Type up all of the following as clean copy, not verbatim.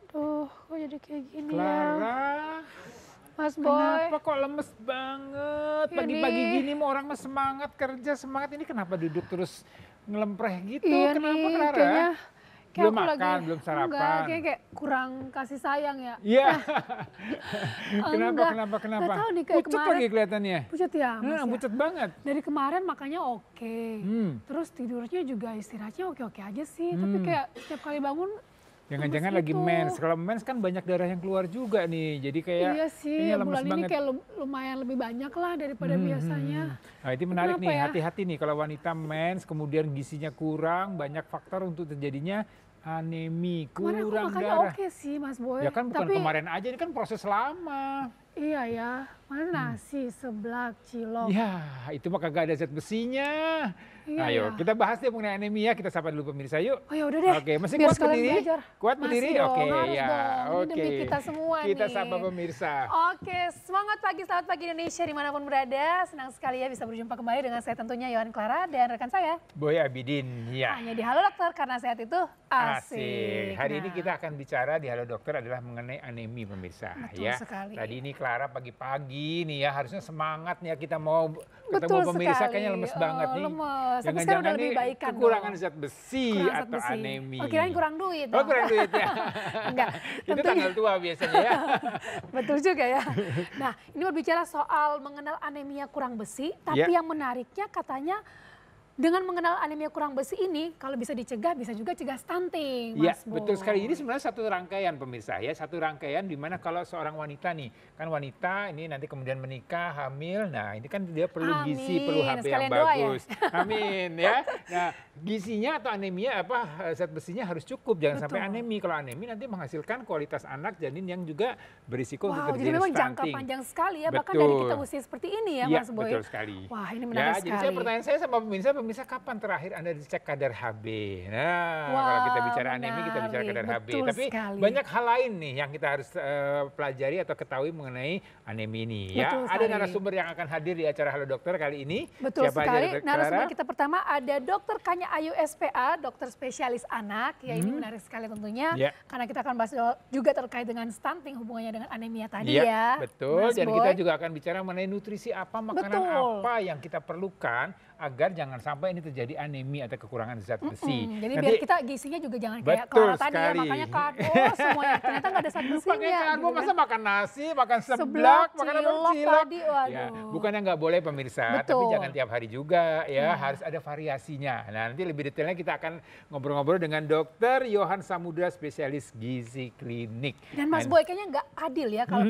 Duh, kok jadi kayak gini ya? Clara, Mas Boy. kenapa kok lemes banget? Ini. Pagi-pagi gini mau orang mah semangat kerja, semangat. Ini kenapa duduk terus ngelempreh gitu? Iya Kenapa nih, Clara? kayaknya Belum aku makan, belum sarapan. Enggak, kayak kurang kasih sayang ya. Iya. Enggak, Kenapa? Nggak tahu nih, kayak Pucet kemarin. lagi kelihatannya. Pucat ya, Mas ya? Pucet banget. Dari kemarin makannya oke. Terus tidurnya juga istirahatnya oke-oke aja sih. Tapi kayak setiap kali bangun Jangan-jangan lemes lagi gitu. mens. Kalau mens kan banyak darah yang keluar juga nih. Jadi kayak Iya sih, kayaknya lemes bulan ini banget. kayak lumayan lebih banyak lah daripada biasanya. Nah, itu menarik Kenapa nih, ya? hati-hati nih kalau wanita mens kemudian gizinya kurang, banyak faktor untuk terjadinya anemi, Kemarin aku kurang makannya darah. oke sih Mas Boy. Ya kan bukan Tapi kemarin aja, ini kan proses lama. iya ya, mana nasi, seblak, cilok. Ya, itu mah kagak ada zat besinya. Iya, Ayo, ya. kita bahas deh mengenai anemia. Kita sapa dulu pemirsa yuk. Oh ya udah deh. Oke, masih biar kuat sekalian berdiri? belajar. Kuat Masih berdiri? dong, Oke, harus ya. dong. Ini Oke. demi kita semua Kita nih. sapa pemirsa. Oke, semangat pagi, selamat pagi Indonesia dimanapun berada. Senang sekali ya bisa berjumpa kembali dengan saya tentunya Yohan Clara dan rekan saya. Boy Abidin, ya. Hanya di Halo Dokter karena sehat itu asik. Hari ini Nah, kita akan bicara di Halo Dokter adalah mengenai anemi pemirsa. Betul ya. sekali. Tadi ini Clara pagi-pagi nih ya, harusnya semangat nih ya kita mau ketemu Betul pemirsa, sekali. kayaknya lemes banget nih. Lemes, tapi sekarang udah lebih nih baikan kekurangan dong. zat besi kurang zat atau besi. anemi. Oh kirain kurang duit Oh dong. kurang duit ya. Enggak, Itu tentunya. tanggal tua biasanya ya. Betul juga ya. Nah, ini berbicara soal mengenal anemia kurang besi, tapi Ya. yang menariknya katanya dengan mengenal anemia kurang besi ini, kalau bisa dicegah, bisa juga cegah stunting, Ya, Mas Boy. betul sekali. Ini sebenarnya satu rangkaian pemirsa ya, satu rangkaian di mana kalau seorang wanita nih, kan wanita ini nanti kemudian menikah, hamil, nah ini kan dia perlu gizi, perlu Amin. HB yang Sekalian doa ya. bagus. Amin ya. Nah, gizinya atau anemia zat besinya harus cukup, jangan sampai Betul. anemi. Kalau anemi nanti menghasilkan kualitas anak janin yang juga berisiko untuk Wow, terjadi jadi memang stunting. jangka panjang sekali ya, bahkan Betul. dari kita usia seperti ini ya, Iya, Mas Boy. betul sekali. Wah, ini Ya, menarik jadi sekali. pertanyaan saya sama pemirsa kapan terakhir Anda dicek kadar HB? Nah, Wah, kalau kita bicara anemi, kita bicara menarik. kadar HB. Betul Tapi sekali. banyak hal lain nih yang kita harus pelajari atau ketahui mengenai anemi ini. Ya, Betul ada sekali. narasumber yang akan hadir di acara Halo Dokter kali ini. Betul Siapa aja, sekali. Dokter Narasumber Clara? kita pertama ada Dr. Kanya Ayu SPA, dokter spesialis anak. Ya ini menarik sekali tentunya. Ya. Karena kita akan bahas juga terkait dengan stunting hubungannya dengan anemia tadi Iya, ya. betul. Mas Dan Boy. kita juga akan bicara mengenai nutrisi apa, makanan Betul. apa yang kita perlukan agar jangan sampai ini terjadi anemi atau kekurangan zat besi. Jadi Nanti- biar kita gizinya juga jangan kayak Betul Clara tadi ya, sekali. makanya karbo semuanya ternyata nggak ada zat besinya. Pakai karbo, gitu masa kan. makan nasi, makan Seblak, seblak, makan apa cilok cilok. tadi, waduh. Ya, bukannya nggak boleh pemirsa, tapi Betul. jangan tiap hari juga ya, harus ada variasinya. Nah, nanti lebih detailnya kita akan ngobrol-ngobrol dengan Dokter Yohan Samudra, spesialis gizi klinik. Dan Mas Nah, Boy kayaknya nggak adil ya kalau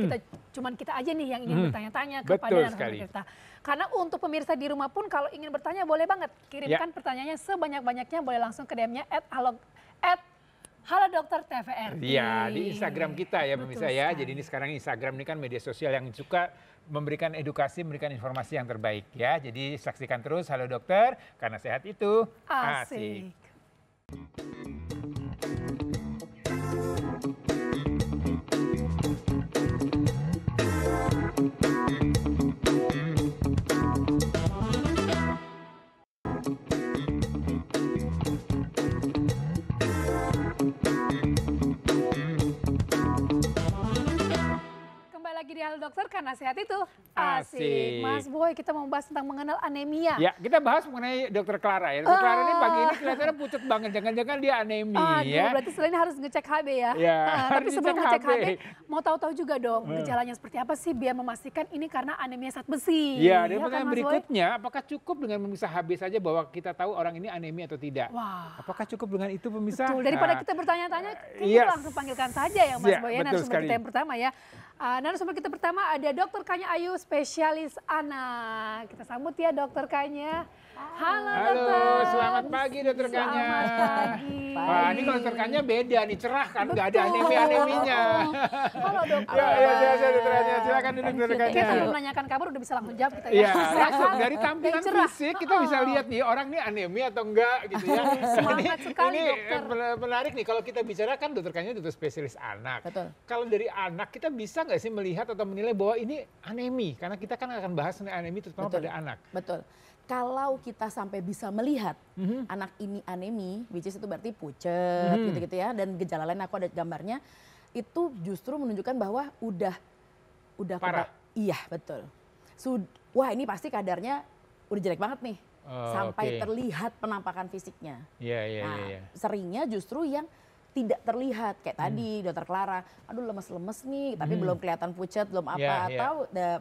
cuman kita aja nih yang ingin bertanya-tanya kepada Betul narasumber sekali. kita. Karena untuk pemirsa di rumah pun kalau ingin bertanya boleh banget kirimkan Ya. pertanyaannya sebanyak-banyaknya, boleh langsung ke DM-nya @halo Dokter TVRI. Iya, di Instagram kita ya Betul pemirsa ya. sekali. Jadi ini sekarang Instagram ini kan media sosial yang suka memberikan edukasi, memberikan informasi yang terbaik ya. Jadi saksikan terus Halo Dokter, karena sehat itu asik. Asik. Kembali lagi di Halo Dokter karena sehat itu asik. Asik. Mas Boy, kita mau bahas tentang mengenal anemia. Ya, kita bahas mengenai Dokter Clara ya. Dokter Clara ini pagi ini kelihatannya pucat banget, jangan-jangan dia anemi Aduh, ya. berarti selain harus ngecek HB ya. Ya, Tapi harus sebelum dicek ngecek HB. HB, mau tahu-tahu juga dong gejalanya seperti apa sih biar memastikan ini karena anemia zat besi. Iya, dan Ya kan, pertanyaan Mas Boy? berikutnya, apakah cukup dengan memeriksa HB saja bahwa kita tahu orang ini anemia atau tidak? Wah, Apakah cukup dengan itu pemirsa? betul. Daripada Nah, kita bertanya-tanya, yes. kita langsung panggilkan saja ya Mas Ya, Boy ya, betul narasumber sekali. kita yang pertama ya. Narasumber kita pertama ada Dokter Kanya Ayu, spesialis anak. Kita sambut ya Dokter Kanya. Halo, Halo, Dokter. selamat pagi Dokter Kanya. Selamat pagi. Wah, ini kalau Dokter Kanya beda nih, cerah kan, nggak ada Betul. anemi-aneminya. Halo Dokter. Ya, sehat-sehat Dokter Kanya. Silakan silakan nih dokter Kayak Kanya. kalau menanyakan kabar udah bisa langsung jawab kita ya. Iya, langsung dari tampilan Dan cerah. fisik kita bisa lihat nih orang nih anemia atau enggak gitu ya. Semangat sekali, ini dokter. menarik nih kalau kita bicara kan dokter Kanya dokter spesialis anak. Betul. Kalau dari anak kita bisa nggak sih melihat atau menilai bahwa ini anemi? Karena kita kan akan bahas mengenai anemi terutama Betul. pada anak. Betul. Kalau kita sampai bisa melihat anak ini anemi, which is itu berarti pucet gitu-gitu ya, dan gejala lain aku ada gambarnya, itu justru menunjukkan bahwa udah Parah. Iya, betul. Wah, ini pasti kadarnya udah jelek banget nih. Oh, sampai oke. terlihat penampakan fisiknya. Iya, iya, Nah, iya. seringnya justru yang tidak terlihat kayak tadi dokter Clara, aduh lemes-lemes nih, tapi belum kelihatan pucat, belum apa, Iya, iya. atau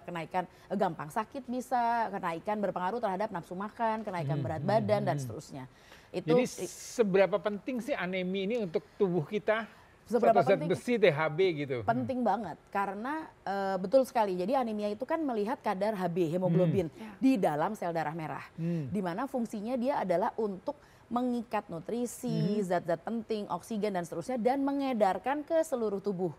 kenaikan gampang sakit bisa, kenaikan berpengaruh terhadap nafsu makan, kenaikan berat badan dan seterusnya. Itu Jadi seberapa penting sih anemi ini untuk tubuh kita? Seberapa Zat penting? besi, THB gitu. penting banget karena betul sekali. Jadi anemia itu kan melihat kadar HB, hemoglobin di dalam sel darah merah. Di mana fungsinya dia adalah untuk mengikat nutrisi, zat-zat penting, oksigen dan seterusnya dan mengedarkan ke seluruh tubuh.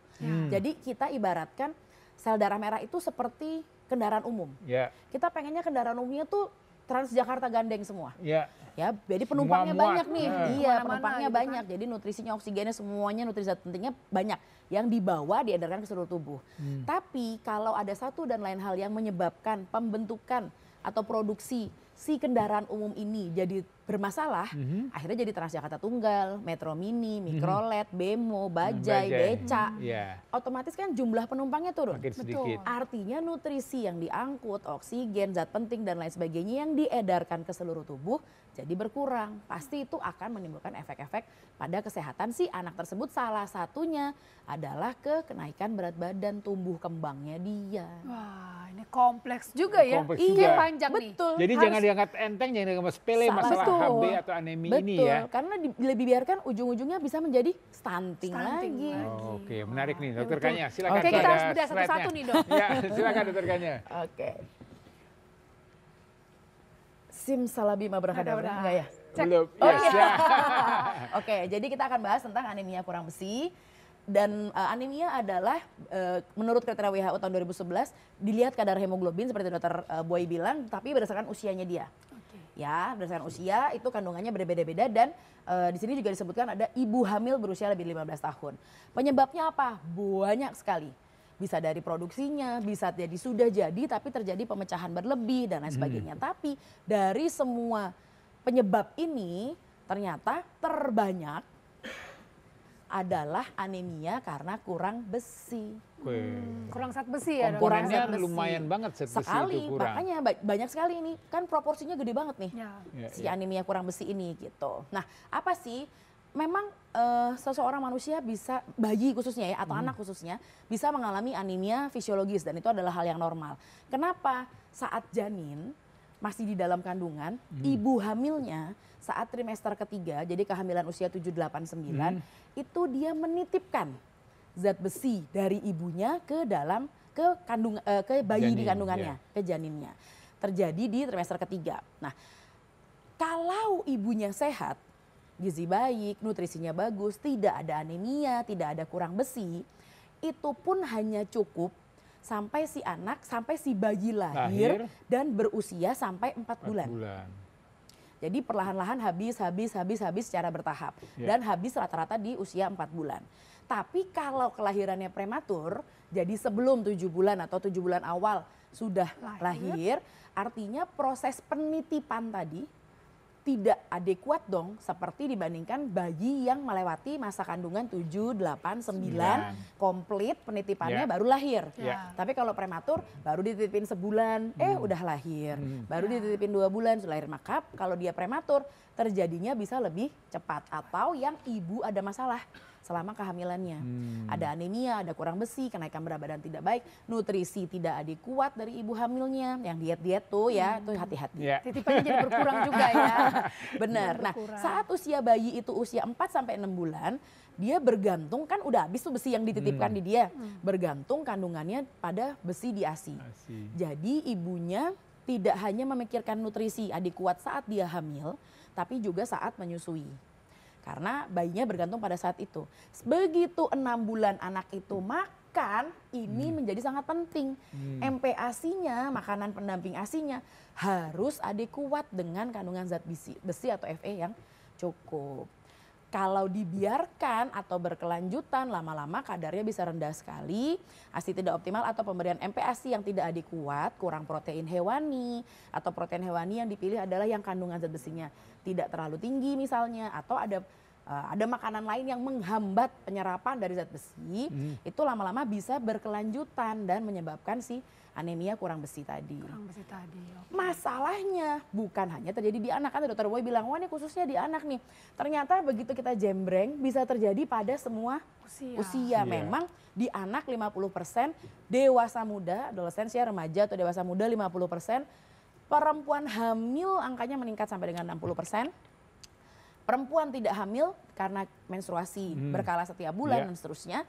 Jadi kita ibaratkan sel darah merah itu seperti kendaraan umum. Ya, Kita pengennya kendaraan umumnya tuh Transjakarta gandeng semua. ya. Ya, jadi penumpangnya Semua banyak muat. nih. Nah. Iya, Kemana-mana penumpangnya gitu kan. banyak. Jadi nutrisinya, oksigennya, semuanya nutrisi zat pentingnya banyak yang dibawa diedarkan ke seluruh tubuh. Tapi kalau ada satu dan lain hal yang menyebabkan pembentukan atau produksi si kendaraan umum ini jadi bermasalah, akhirnya jadi Transjakarta Tunggal, Metro Mini, Mikrolet, Bemo, Bajai, Beca. Iya, Otomatis kan jumlah penumpangnya turun. makin sedikit. Artinya nutrisi yang diangkut, oksigen, zat penting dan lain sebagainya yang diedarkan ke seluruh tubuh jadi berkurang. Pasti itu akan menimbulkan efek-efek pada kesehatan si anak tersebut. Salah satunya adalah ke kenaikan berat badan, tumbuh kembangnya dia. Wah, ini kompleks juga ya. Kompleks Iya, juga. panjang nih. Betul. Jadi harus- jangan dianggap enteng, jangan dianggap sepele Salah. masalah Betul. HB atau anemi Betul, ini ya. karena lebih biarkan ujung-ujungnya bisa menjadi stunting, Stunting lagi. lagi. Oh, oke, menarik nih Wah, dokter betul. Kanya. Silakan. Oke, kita ada harus bedah slide-nya. satu-satu nih, Dok. Ya, silakan dokter Kanya. Oke. Simsalabim abrahadabra, Abrahadabra. enggak ya? Belum. Oh, Yes, iya. ya. Oke, jadi kita akan bahas tentang anemia kurang besi. Dan anemia adalah menurut kriteria WHO tahun 2011 dilihat kadar hemoglobin seperti dokter Boy bilang, tapi berdasarkan usianya dia. Ya, berdasarkan usia itu kandungannya berbeda-beda dan di sini juga disebutkan ada ibu hamil berusia lebih 15 tahun. Penyebabnya apa? Banyak sekali. Bisa dari produksinya, bisa jadi sudah jadi tapi terjadi pemecahan berlebih dan lain sebagainya. Tapi dari semua penyebab ini ternyata terbanyak adalah anemia karena kurang besi. Kurang zat besi ya, Dok. Kurang Komponennya zat besi. lumayan banget zat besi Sekali, itu kurang. makanya banyak sekali ini. Kan proporsinya gede banget nih. Ya. Ya, Si ya. anemia kurang besi ini gitu. Nah, apa sih? Memang seseorang manusia bisa, bayi khususnya ya atau anak khususnya bisa mengalami anemia fisiologis dan itu adalah hal yang normal. Kenapa? Saat janin masih di dalam kandungan, ibu hamilnya saat trimester ketiga, jadi kehamilan usia 7, 8, 9, itu dia menitipkan zat besi dari ibunya ke dalam ke bayi di Janin, kandungannya, ke janinnya. Terjadi di trimester ketiga. Nah, kalau ibunya sehat, gizi baik, nutrisinya bagus, tidak ada anemia, tidak ada kurang besi, itu pun hanya cukup sampai si anak, sampai si bayi lahir dan berusia sampai 4 bulan. Jadi perlahan-lahan habis secara bertahap. Ya. Dan habis rata-rata di usia 4 bulan. Tapi kalau kelahirannya prematur, jadi sebelum 7 bulan atau 7 bulan awal sudah lahir, artinya proses penitipan tadi tidak adekuat dong seperti dibandingkan bayi yang melewati masa kandungan 7, 8, 9, komplit penitipannya Ya. baru lahir. Ya. Tapi kalau prematur baru dititipin sebulan, udah lahir. Baru dititipin 2 bulan sudah lahir. Maka kalau dia prematur terjadinya bisa lebih cepat. Atau yang ibu ada masalah selama kehamilannya. Ada anemia, ada kurang besi, kenaikan berat badan tidak baik, nutrisi tidak adekuat dari ibu hamilnya. Yang diet-diet tuh ya, tuh hati-hati. Ya. Titipannya jadi berkurang juga ya. Benar. Nah, Berkurang. saat usia bayi itu usia 4 sampai 6 bulan, dia bergantung kan udah habis tuh besi yang dititipkan di dia. Bergantung kandungannya pada besi di ASI. Jadi ibunya tidak hanya memikirkan nutrisi adekuat saat dia hamil, tapi juga saat menyusui. Karena bayinya bergantung pada saat itu. Begitu 6 bulan anak itu makan, Bahkan ini menjadi sangat penting. MPASI-nya, makanan pendamping ASI-nya harus adekuat dengan kandungan zat besi atau Fe yang cukup. Kalau dibiarkan atau berkelanjutan, lama-lama kadarnya bisa rendah sekali, ASI tidak optimal atau pemberian MPASI yang tidak adekuat, kurang protein hewani, atau protein hewani yang dipilih adalah yang kandungan zat besinya tidak terlalu tinggi misalnya, atau ada makanan lain yang menghambat penyerapan dari zat besi, itu lama-lama bisa berkelanjutan dan menyebabkan si anemia kurang besi tadi. Kurang besi tadi. Okay. Masalahnya bukan hanya terjadi di anak, kan dokter Boy bilang, wah ini khususnya di anak nih. Ternyata begitu kita jembreng bisa terjadi pada semua usia. Memang di anak 50%, dewasa muda, adolescensia, remaja atau dewasa muda 50%, perempuan hamil angkanya meningkat sampai dengan 60%. Perempuan tidak hamil karena menstruasi berkala setiap bulan dan seterusnya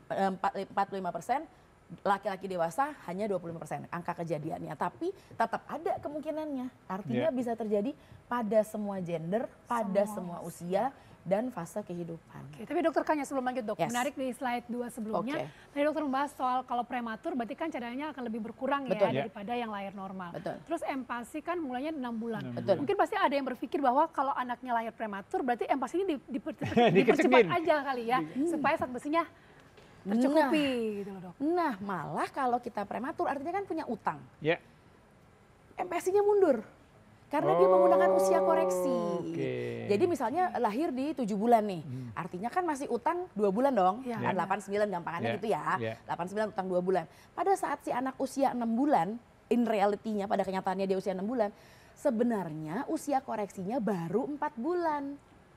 45%. Laki-laki dewasa hanya 25% angka kejadiannya, tapi tetap ada kemungkinannya. Artinya bisa terjadi pada semua gender, pada semua usia dan fase kehidupan. Oke, tapi dokter Kanya sebelum lanjut dok, menarik di slide 2 sebelumnya. Tadi dokter membahas soal kalau prematur berarti kan cadangannya akan lebih berkurang ya daripada yang lahir normal. Terus MPASI kan mulainya 6 bulan. Mungkin pasti ada yang berpikir bahwa kalau anaknya lahir prematur berarti MPASI ini dipercepat aja kali ya, supaya zat besinya tercukupi gitu loh dok. Nah malah kalau kita prematur artinya kan punya utang. MPASI-nya mundur. Karena dia menggunakan usia koreksi. Jadi misalnya lahir di 7 bulan nih. Artinya kan masih utang 2 bulan dong. Kan 89 gampangannya gitu ya. 89 utang 2 bulan. Pada saat si anak usia 6 bulan, in reality-nya pada kenyataannya dia usia 6 bulan, sebenarnya usia koreksinya baru 4 bulan.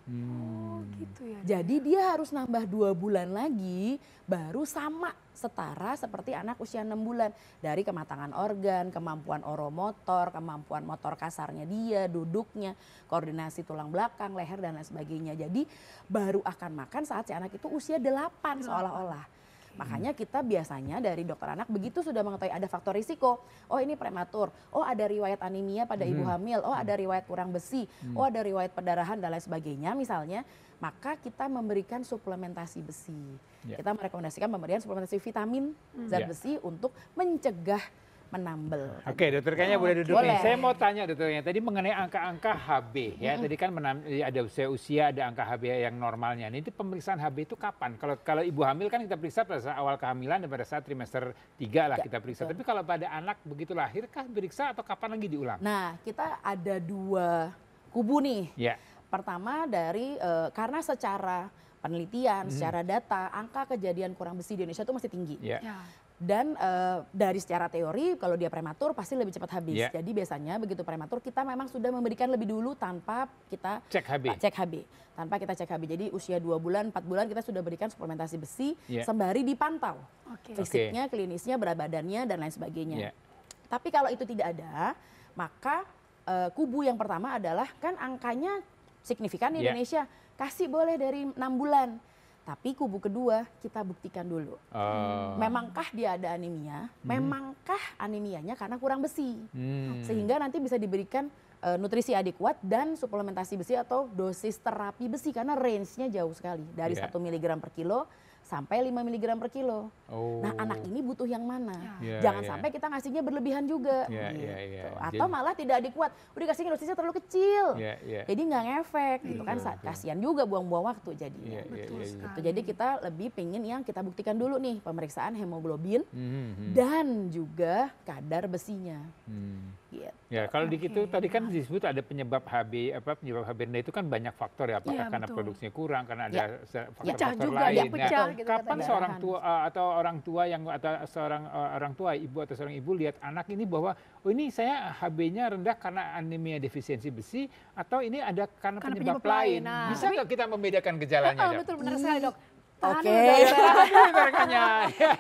Oh gitu ya. Jadi dia harus nambah 2 bulan lagi baru sama setara seperti anak usia 6 bulan. Dari kematangan organ, kemampuan oromotor, kemampuan motor kasarnya dia, duduknya, koordinasi tulang belakang, leher dan lain sebagainya. Jadi baru akan makan saat si anak itu usia 8 seolah-olah. Makanya kita biasanya dari dokter anak begitu sudah mengetahui ada faktor risiko, oh ini prematur, oh ada riwayat anemia pada ibu hamil, oh ada riwayat kurang besi, oh ada riwayat perdarahan dan lain sebagainya misalnya, maka kita memberikan suplementasi besi. Kita merekomendasikan pemberian suplementasi vitamin, zat besi untuk mencegah menambel. Oke, dokter Kanya boleh duduk nih. Saya mau tanya dokternya tadi mengenai angka-angka HB ya. Tadi kan ada usia, ada angka HB yang normalnya. Ini pemeriksaan HB itu kapan? Kalau ibu hamil kan kita periksa pada saat awal kehamilan dan pada saat trimester 3 lah kita periksa. Tapi kalau pada anak begitu lahir kah periksa atau kapan lagi diulang? Nah, kita ada 2 kubu nih. Pertama dari karena secara penelitian, secara data, angka kejadian kurang besi di Indonesia itu masih tinggi. Dan dari secara teori kalau dia prematur pasti lebih cepat habis. Jadi biasanya begitu prematur kita memang sudah memberikan lebih dulu tanpa kita cek HB. Tanpa kita cek HB. Jadi usia 2 bulan, 4 bulan kita sudah berikan suplementasi besi sembari dipantau. Fisiknya, klinisnya, berat badannya dan lain sebagainya. Tapi kalau itu tidak ada, maka kubu yang pertama adalah kan angkanya signifikan di Indonesia. Kasih boleh dari 6 bulan. Tapi kubu kedua kita buktikan dulu. Memangkah dia ada anemia? Memangkah anemianya karena kurang besi? Sehingga nanti bisa diberikan nutrisi adekuat dan suplementasi besi atau dosis terapi besi. Karena range-nya jauh sekali. Dari 1 mg per kilo sampai 5 mg per kilo. Nah anak ini butuh yang mana? Jangan sampai kita ngasihnya berlebihan juga. Atau malah tidak adekuat. Udah kasihnya dosisnya terlalu kecil. Jadi nggak ngefek gitu kan. Kasihan juga buang-buang waktu jadinya. Jadi kita lebih pengen yang kita buktikan dulu nih. Pemeriksaan hemoglobin dan juga kadar besinya. Ya kalau di situ tadi kan disebut ada penyebab HB rendah itu kan banyak faktor ya. Apakah karena produksinya kurang, karena ada faktor-faktor lain. Gitu kapan seorang tua atau orang tua atau seorang orang tua ibu atau seorang ibu lihat anak ini bahwa oh ini saya HB-nya rendah karena anemia defisiensi besi atau ini ada karena penyebab lain. Nah, bisa nggak kita membedakan gejalanya? Betul, benar sekali dok.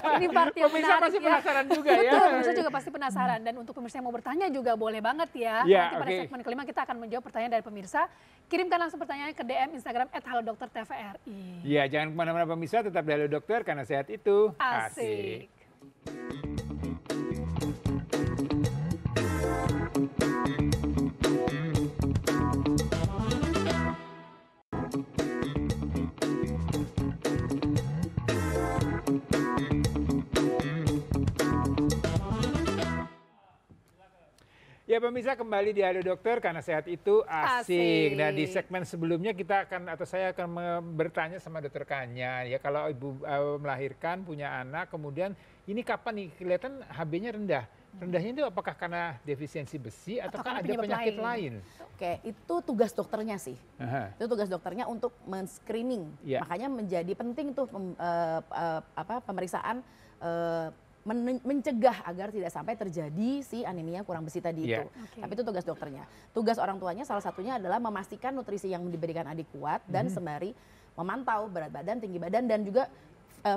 Ini part yang pemirsa pasti penasaran juga ya. Betul, pemirsa juga pasti penasaran. Dan untuk pemirsa yang mau bertanya juga boleh banget ya. Nanti pada segmen kelima kita akan menjawab pertanyaan dari pemirsa. Kirimkan langsung pertanyaannya ke DM Instagram @halodoktertvri. Ya, jangan kemana-mana pemirsa, tetap di Halo Dokter karena sehat itu asik. Ya pemirsa, kembali di Halo Dokter karena sehat itu asik. Nah di segmen sebelumnya kita akan atau saya akan bertanya sama Dokter Kanya ya, kalau ibu melahirkan punya anak kemudian ini kapan nih kelihatan HB-nya rendah? Rendahnya itu apakah karena defisiensi besi atau ada penyakit lain? Oke, itu tugas dokternya sih. Itu tugas dokternya untuk men-screening. Makanya menjadi penting tuh pemeriksaan mencegah agar tidak sampai terjadi si anemia kurang besi tadi itu. Tapi itu tugas dokternya. Tugas orang tuanya salah satunya adalah memastikan nutrisi yang diberikan adik kuat dan sembari memantau berat badan, tinggi badan dan juga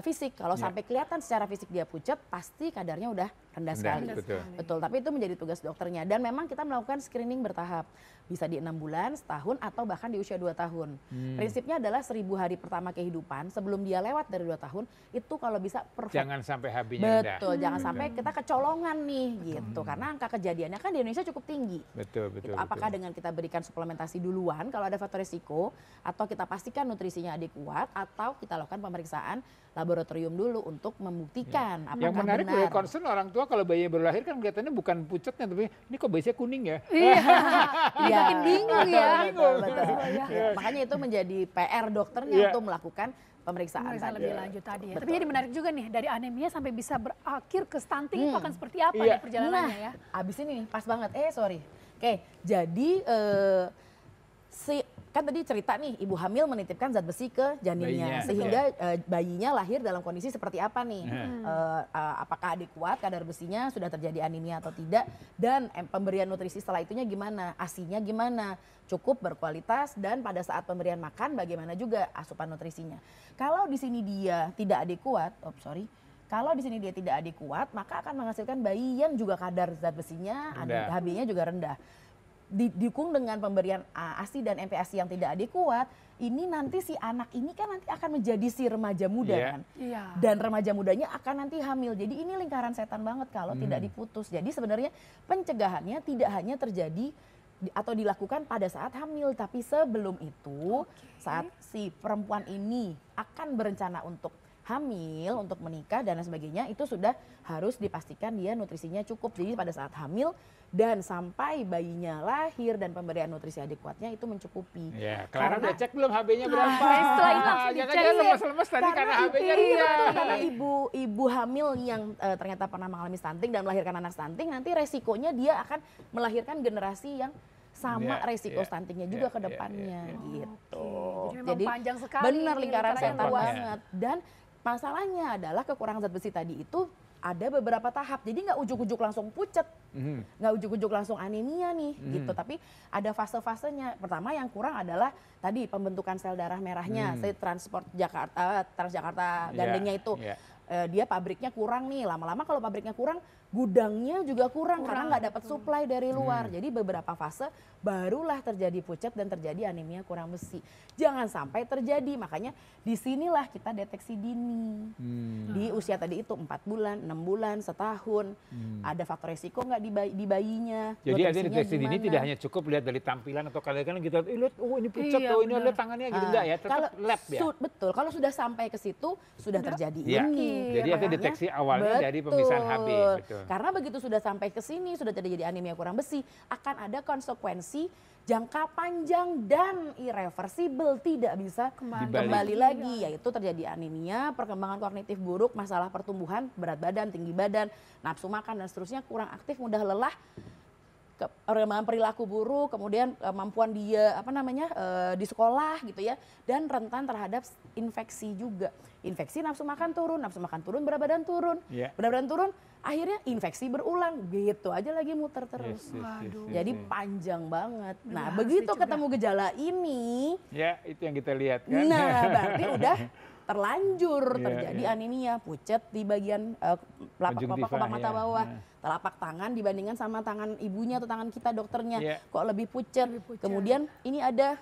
fisik. Kalau sampai kelihatan secara fisik dia pucat, pasti kadarnya udah rendah sekali. Betul, tapi itu menjadi tugas dokternya. Dan memang kita melakukan screening bertahap. Bisa di 6 bulan, setahun, atau bahkan di usia 2 tahun. Prinsipnya adalah 1000 hari pertama kehidupan, sebelum dia lewat dari 2 tahun, itu kalau bisa perfect. Jangan sampai HB-nya rendah. Betul, jangan sampai kita kecolongan nih gitu. Karena angka kejadiannya kan di Indonesia cukup tinggi. Betul. Apakah dengan kita berikan suplementasi duluan kalau ada faktor risiko, atau kita pastikan nutrisinya adik kuat, atau kita lakukan pemeriksaan laboratorium dulu untuk membuktikan apakah yang menarik benar. Dari concern orang tua kalau bayi baru lahir kan kelihatannya bukan pucatnya, tapi ini kok bayinya kuning ya? Iya, makin bingung ya. Betul. Makanya itu menjadi PR dokternya untuk melakukan pemeriksaan lebih lanjut tadi ya. Tapi jadi menarik juga nih, dari anemia sampai bisa berakhir ke stunting itu akan seperti apa nih perjalanannya ya? Abis ini nih, pas banget. Oke, jadi kan tadi cerita nih, ibu hamil menitipkan zat besi ke janinnya sehingga bayinya lahir dalam kondisi seperti apa nih, apakah adik kuat, kadar besinya sudah terjadi anemia atau tidak, dan pemberian nutrisi setelah itunya gimana, ASI-nya gimana, cukup, berkualitas, dan pada saat pemberian makan bagaimana juga asupan nutrisinya. Kalau di sini dia tidak adik kuat, maka akan menghasilkan bayi yang juga kadar zat besinya, HB-nya juga rendah. Didukung dengan pemberian ASI dan MPASI yang tidak adekuat, ini nanti si anak ini kan nanti akan menjadi si remaja muda kan. Dan remaja mudanya akan nanti hamil. Jadi ini lingkaran setan banget kalau tidak diputus. Jadi sebenarnya pencegahannya tidak hanya terjadi atau dilakukan pada saat hamil, tapi sebelum itu saat si perempuan ini akan berencana untuk hamil, untuk menikah dan lain sebagainya, itu sudah harus dipastikan dia nutrisinya cukup. Jadi pada saat hamil dan sampai bayinya lahir dan pemberian nutrisi adekuatnya itu mencukupi. Ya, Clara udah cek belum HB-nya berapa? Setelah itu langsung dicek. Jangan lemes-lemes tadi karena HB-nya rendah. Karena ibu hamil yang ternyata pernah mengalami stunting dan melahirkan anak stunting, nanti resikonya dia akan melahirkan generasi yang sama resiko stuntingnya juga ke depannya gitu. Jadi panjang sekali. Benar, lingkaran setan banget. Dan masalahnya adalah kekurangan zat besi tadi itu ada beberapa tahap. Jadi nggak ujuk-ujuk langsung pucet, nggak ujuk-ujuk langsung anemia nih gitu. Tapi ada fase-fasenya. Pertama yang kurang adalah tadi pembentukan sel darah merahnya, Transjakarta gandengnya itu. Dia pabriknya kurang nih, lama-lama kalau pabriknya kurang, gudangnya juga kurang karena nggak dapat suplai dari luar. Jadi beberapa fase barulah terjadi pucat dan terjadi anemia kurang besi. Jangan sampai terjadi, makanya disinilah kita deteksi dini. Di usia tadi itu 4 bulan, 6 bulan, setahun, ada faktor resiko nggak di bayinya. Jadi ada deteksi dini tidak hanya cukup lihat dari tampilan atau kalian kita lihat, oh ini pucat, oh ini lihat tangannya gitu, enggak ya, tetap lab ya. Betul, kalau sudah sampai ke situ sudah terjadi ini. Jadi ada deteksi awalnya dari pemeriksaan HB. Betul. Karena begitu sudah sampai ke sini, sudah terjadi anemia kurang besi, akan ada konsekuensi jangka panjang dan irreversibel, tidak bisa kembali lagi, yaitu terjadi anemia, perkembangan kognitif buruk, masalah pertumbuhan, berat badan, tinggi badan, nafsu makan dan seterusnya, kurang aktif, mudah lelah, perkembangan perilaku buruk, kemudian kemampuan dia di sekolah gitu ya, dan rentan terhadap infeksi juga. Infeksi, nafsu makan turun, berat badan turun, berat badan turun, akhirnya infeksi berulang, gitu aja lagi muter terus. Jadi panjang banget. Nah, begitu ketemu gejala ini, ya itu yang kita lihat kan. Nah, berarti udah terlanjur terjadi anemia, pucat di bagian kelopak mata bawah, telapak tangan dibandingkan sama tangan ibunya atau tangan kita dokternya, kok lebih pucat. Kemudian ini ada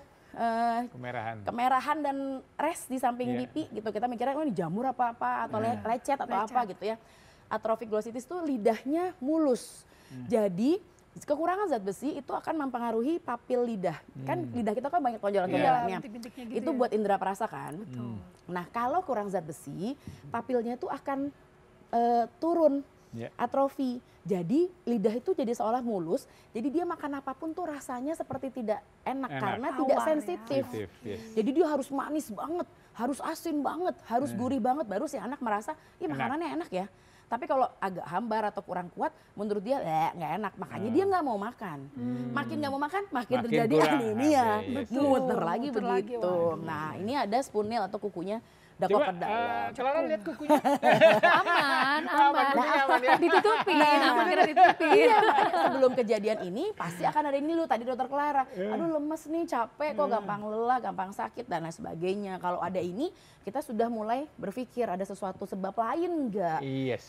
kemerahan dan res di samping pipi gitu. Kita mikirnya ini jamur apa-apa atau lecet atau apa gitu ya. Atrofik glositis itu lidahnya mulus. Jadi kekurangan zat besi itu akan mempengaruhi papil lidah. Kan lidah kita kan banyak tonjolan-tonjolannya. Itu buat indera perasa kan. Nah, kalau kurang zat besi, papilnya itu akan turun. atrofi. Jadi lidah itu jadi seolah mulus, jadi dia makan apapun tuh rasanya seperti tidak enak. Karena tidak sensitif. Jadi dia harus manis banget, harus asin banget, harus gurih banget, baru si anak merasa, ih makanannya enak ya. Tapi kalau agak hambar atau kurang kuat, menurut dia nggak enak. Makanya dia nggak mau makan. Makin nggak mau makan, makin terjadi anemia. Muter lagi begitu. Nah ini ada spunil atau kukunya Coba Clara lihat kukunya. aman ya. Ditutupin, kira ditutupin. Iya, sebelum kejadian ini pasti akan ada ini lu tadi dokter Clara. Aduh lemes nih, capek kok, gampang lelah, gampang sakit dan lain sebagainya. Kalau ada ini kita sudah mulai berpikir ada sesuatu sebab lain enggak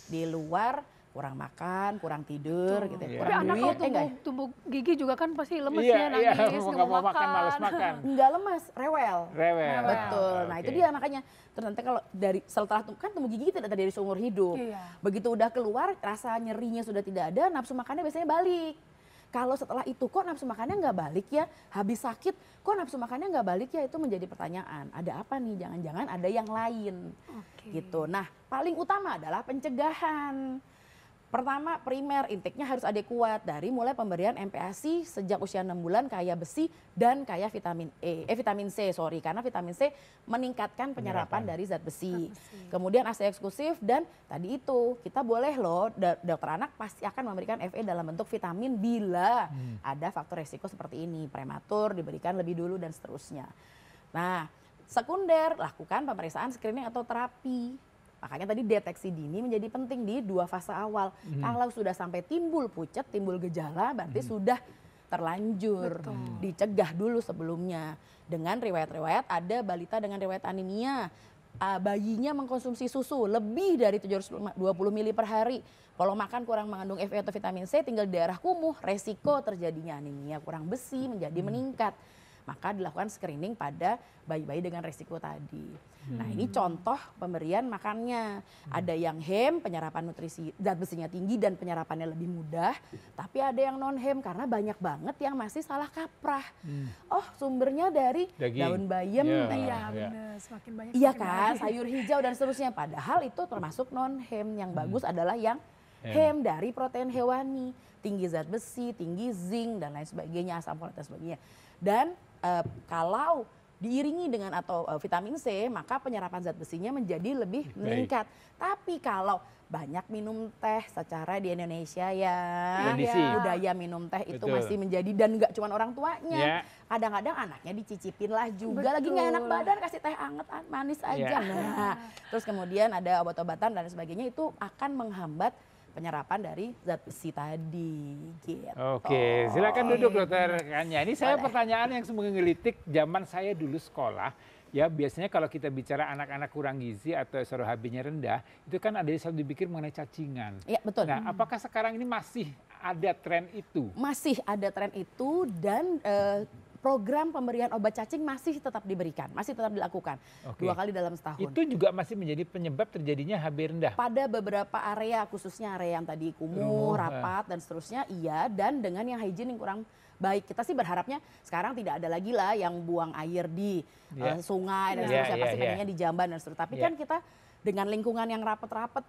di luar kurang makan, kurang tidur gitu ya. Tapi anak kalau tumbuh gigi juga kan pasti lemes ya, nangis, nggak mau makan, malas makan. Nggak lemes, rewel. Betul. Nah itu dia makanya ternyata kalau dari setelah kan tumbuh gigi tidak terjadi seumur hidup. Begitu udah keluar rasa nyerinya sudah tidak ada, nafsu makannya biasanya balik. Kalau setelah itu kok nafsu makannya nggak balik ya, habis sakit kok nafsu makannya nggak balik ya, itu menjadi pertanyaan. Ada apa nih? Jangan-jangan ada yang lain gitu. Nah paling utama adalah pencegahan. Pertama, primer intake-nya harus adekuat dari mulai pemberian MPASI sejak usia 6 bulan kaya besi dan kaya vitamin C, karena vitamin C meningkatkan penyerapan dari zat besi. Kemudian ASI eksklusif dan tadi itu kita boleh loh dokter anak pasti akan memberikan FE dalam bentuk vitamin bila ada faktor resiko seperti ini, prematur diberikan lebih dulu dan seterusnya. Nah, sekunder lakukan pemeriksaan screening atau terapi. Makanya tadi deteksi dini menjadi penting di 2 fase awal. Kalau sudah sampai timbul pucat, timbul gejala, berarti sudah terlanjur. Dicegah dulu sebelumnya. Dengan riwayat-riwayat ada balita dengan riwayat anemia. Bayinya mengkonsumsi susu lebih dari 720 ml per hari. Kalau makan kurang mengandung Fe atau vitamin C, tinggal di daerah kumuh, resiko terjadinya anemia kurang besi menjadi meningkat. Maka dilakukan screening pada bayi-bayi dengan resiko tadi. Nah ini contoh pemberian makannya. Ada yang hem, penyerapan nutrisi zat besinya tinggi dan penyerapannya lebih mudah. Tapi ada yang non hem karena banyak banget yang masih salah kaprah. Oh sumbernya dari daun bayam. Semakin banyak. Iya kan, sayur hijau dan seterusnya. Padahal itu termasuk non hem. Yang bagus adalah yang hem dari protein hewani. Tinggi zat besi, tinggi zinc dan lain sebagainya, asam folat dan sebagainya. Dan kalau diiringi dengan atau vitamin C, maka penyerapan zat besinya menjadi lebih meningkat. Tapi kalau banyak minum teh secara di Indonesia budaya minum teh itu masih menjadi, dan nggak cuma orang tuanya. Kadang-kadang anaknya dicicipin lah juga, lagi nggak enak badan kasih teh anget manis aja. Nah, terus kemudian ada obat-obatan dan sebagainya, itu akan menghambat penyerapan dari zat besi tadi gitu. Oke, silakan duduk dokter Kanya. Ini saya pertanyaan yang menggelitik zaman saya dulu sekolah. Ya biasanya kalau kita bicara anak-anak kurang gizi atau HB-nya rendah, itu kan ada yang selalu dipikir mengenai cacingan. Iya betul. Nah apakah sekarang ini masih ada tren itu? Masih ada tren itu dan program pemberian obat cacing masih tetap diberikan, masih tetap dilakukan 2 kali dalam setahun. Itu juga masih menjadi penyebab terjadinya HB rendah? Pada beberapa area, khususnya area yang tadi kumuh, rapat dan seterusnya, iya. Dan dengan yang hygiene yang kurang baik. Kita sih berharapnya sekarang tidak ada lagi lah yang buang air di sungai dan seterusnya, pasti pengennya di jamban dan seterusnya. Tapi kan kita dengan lingkungan yang rapat-rapat,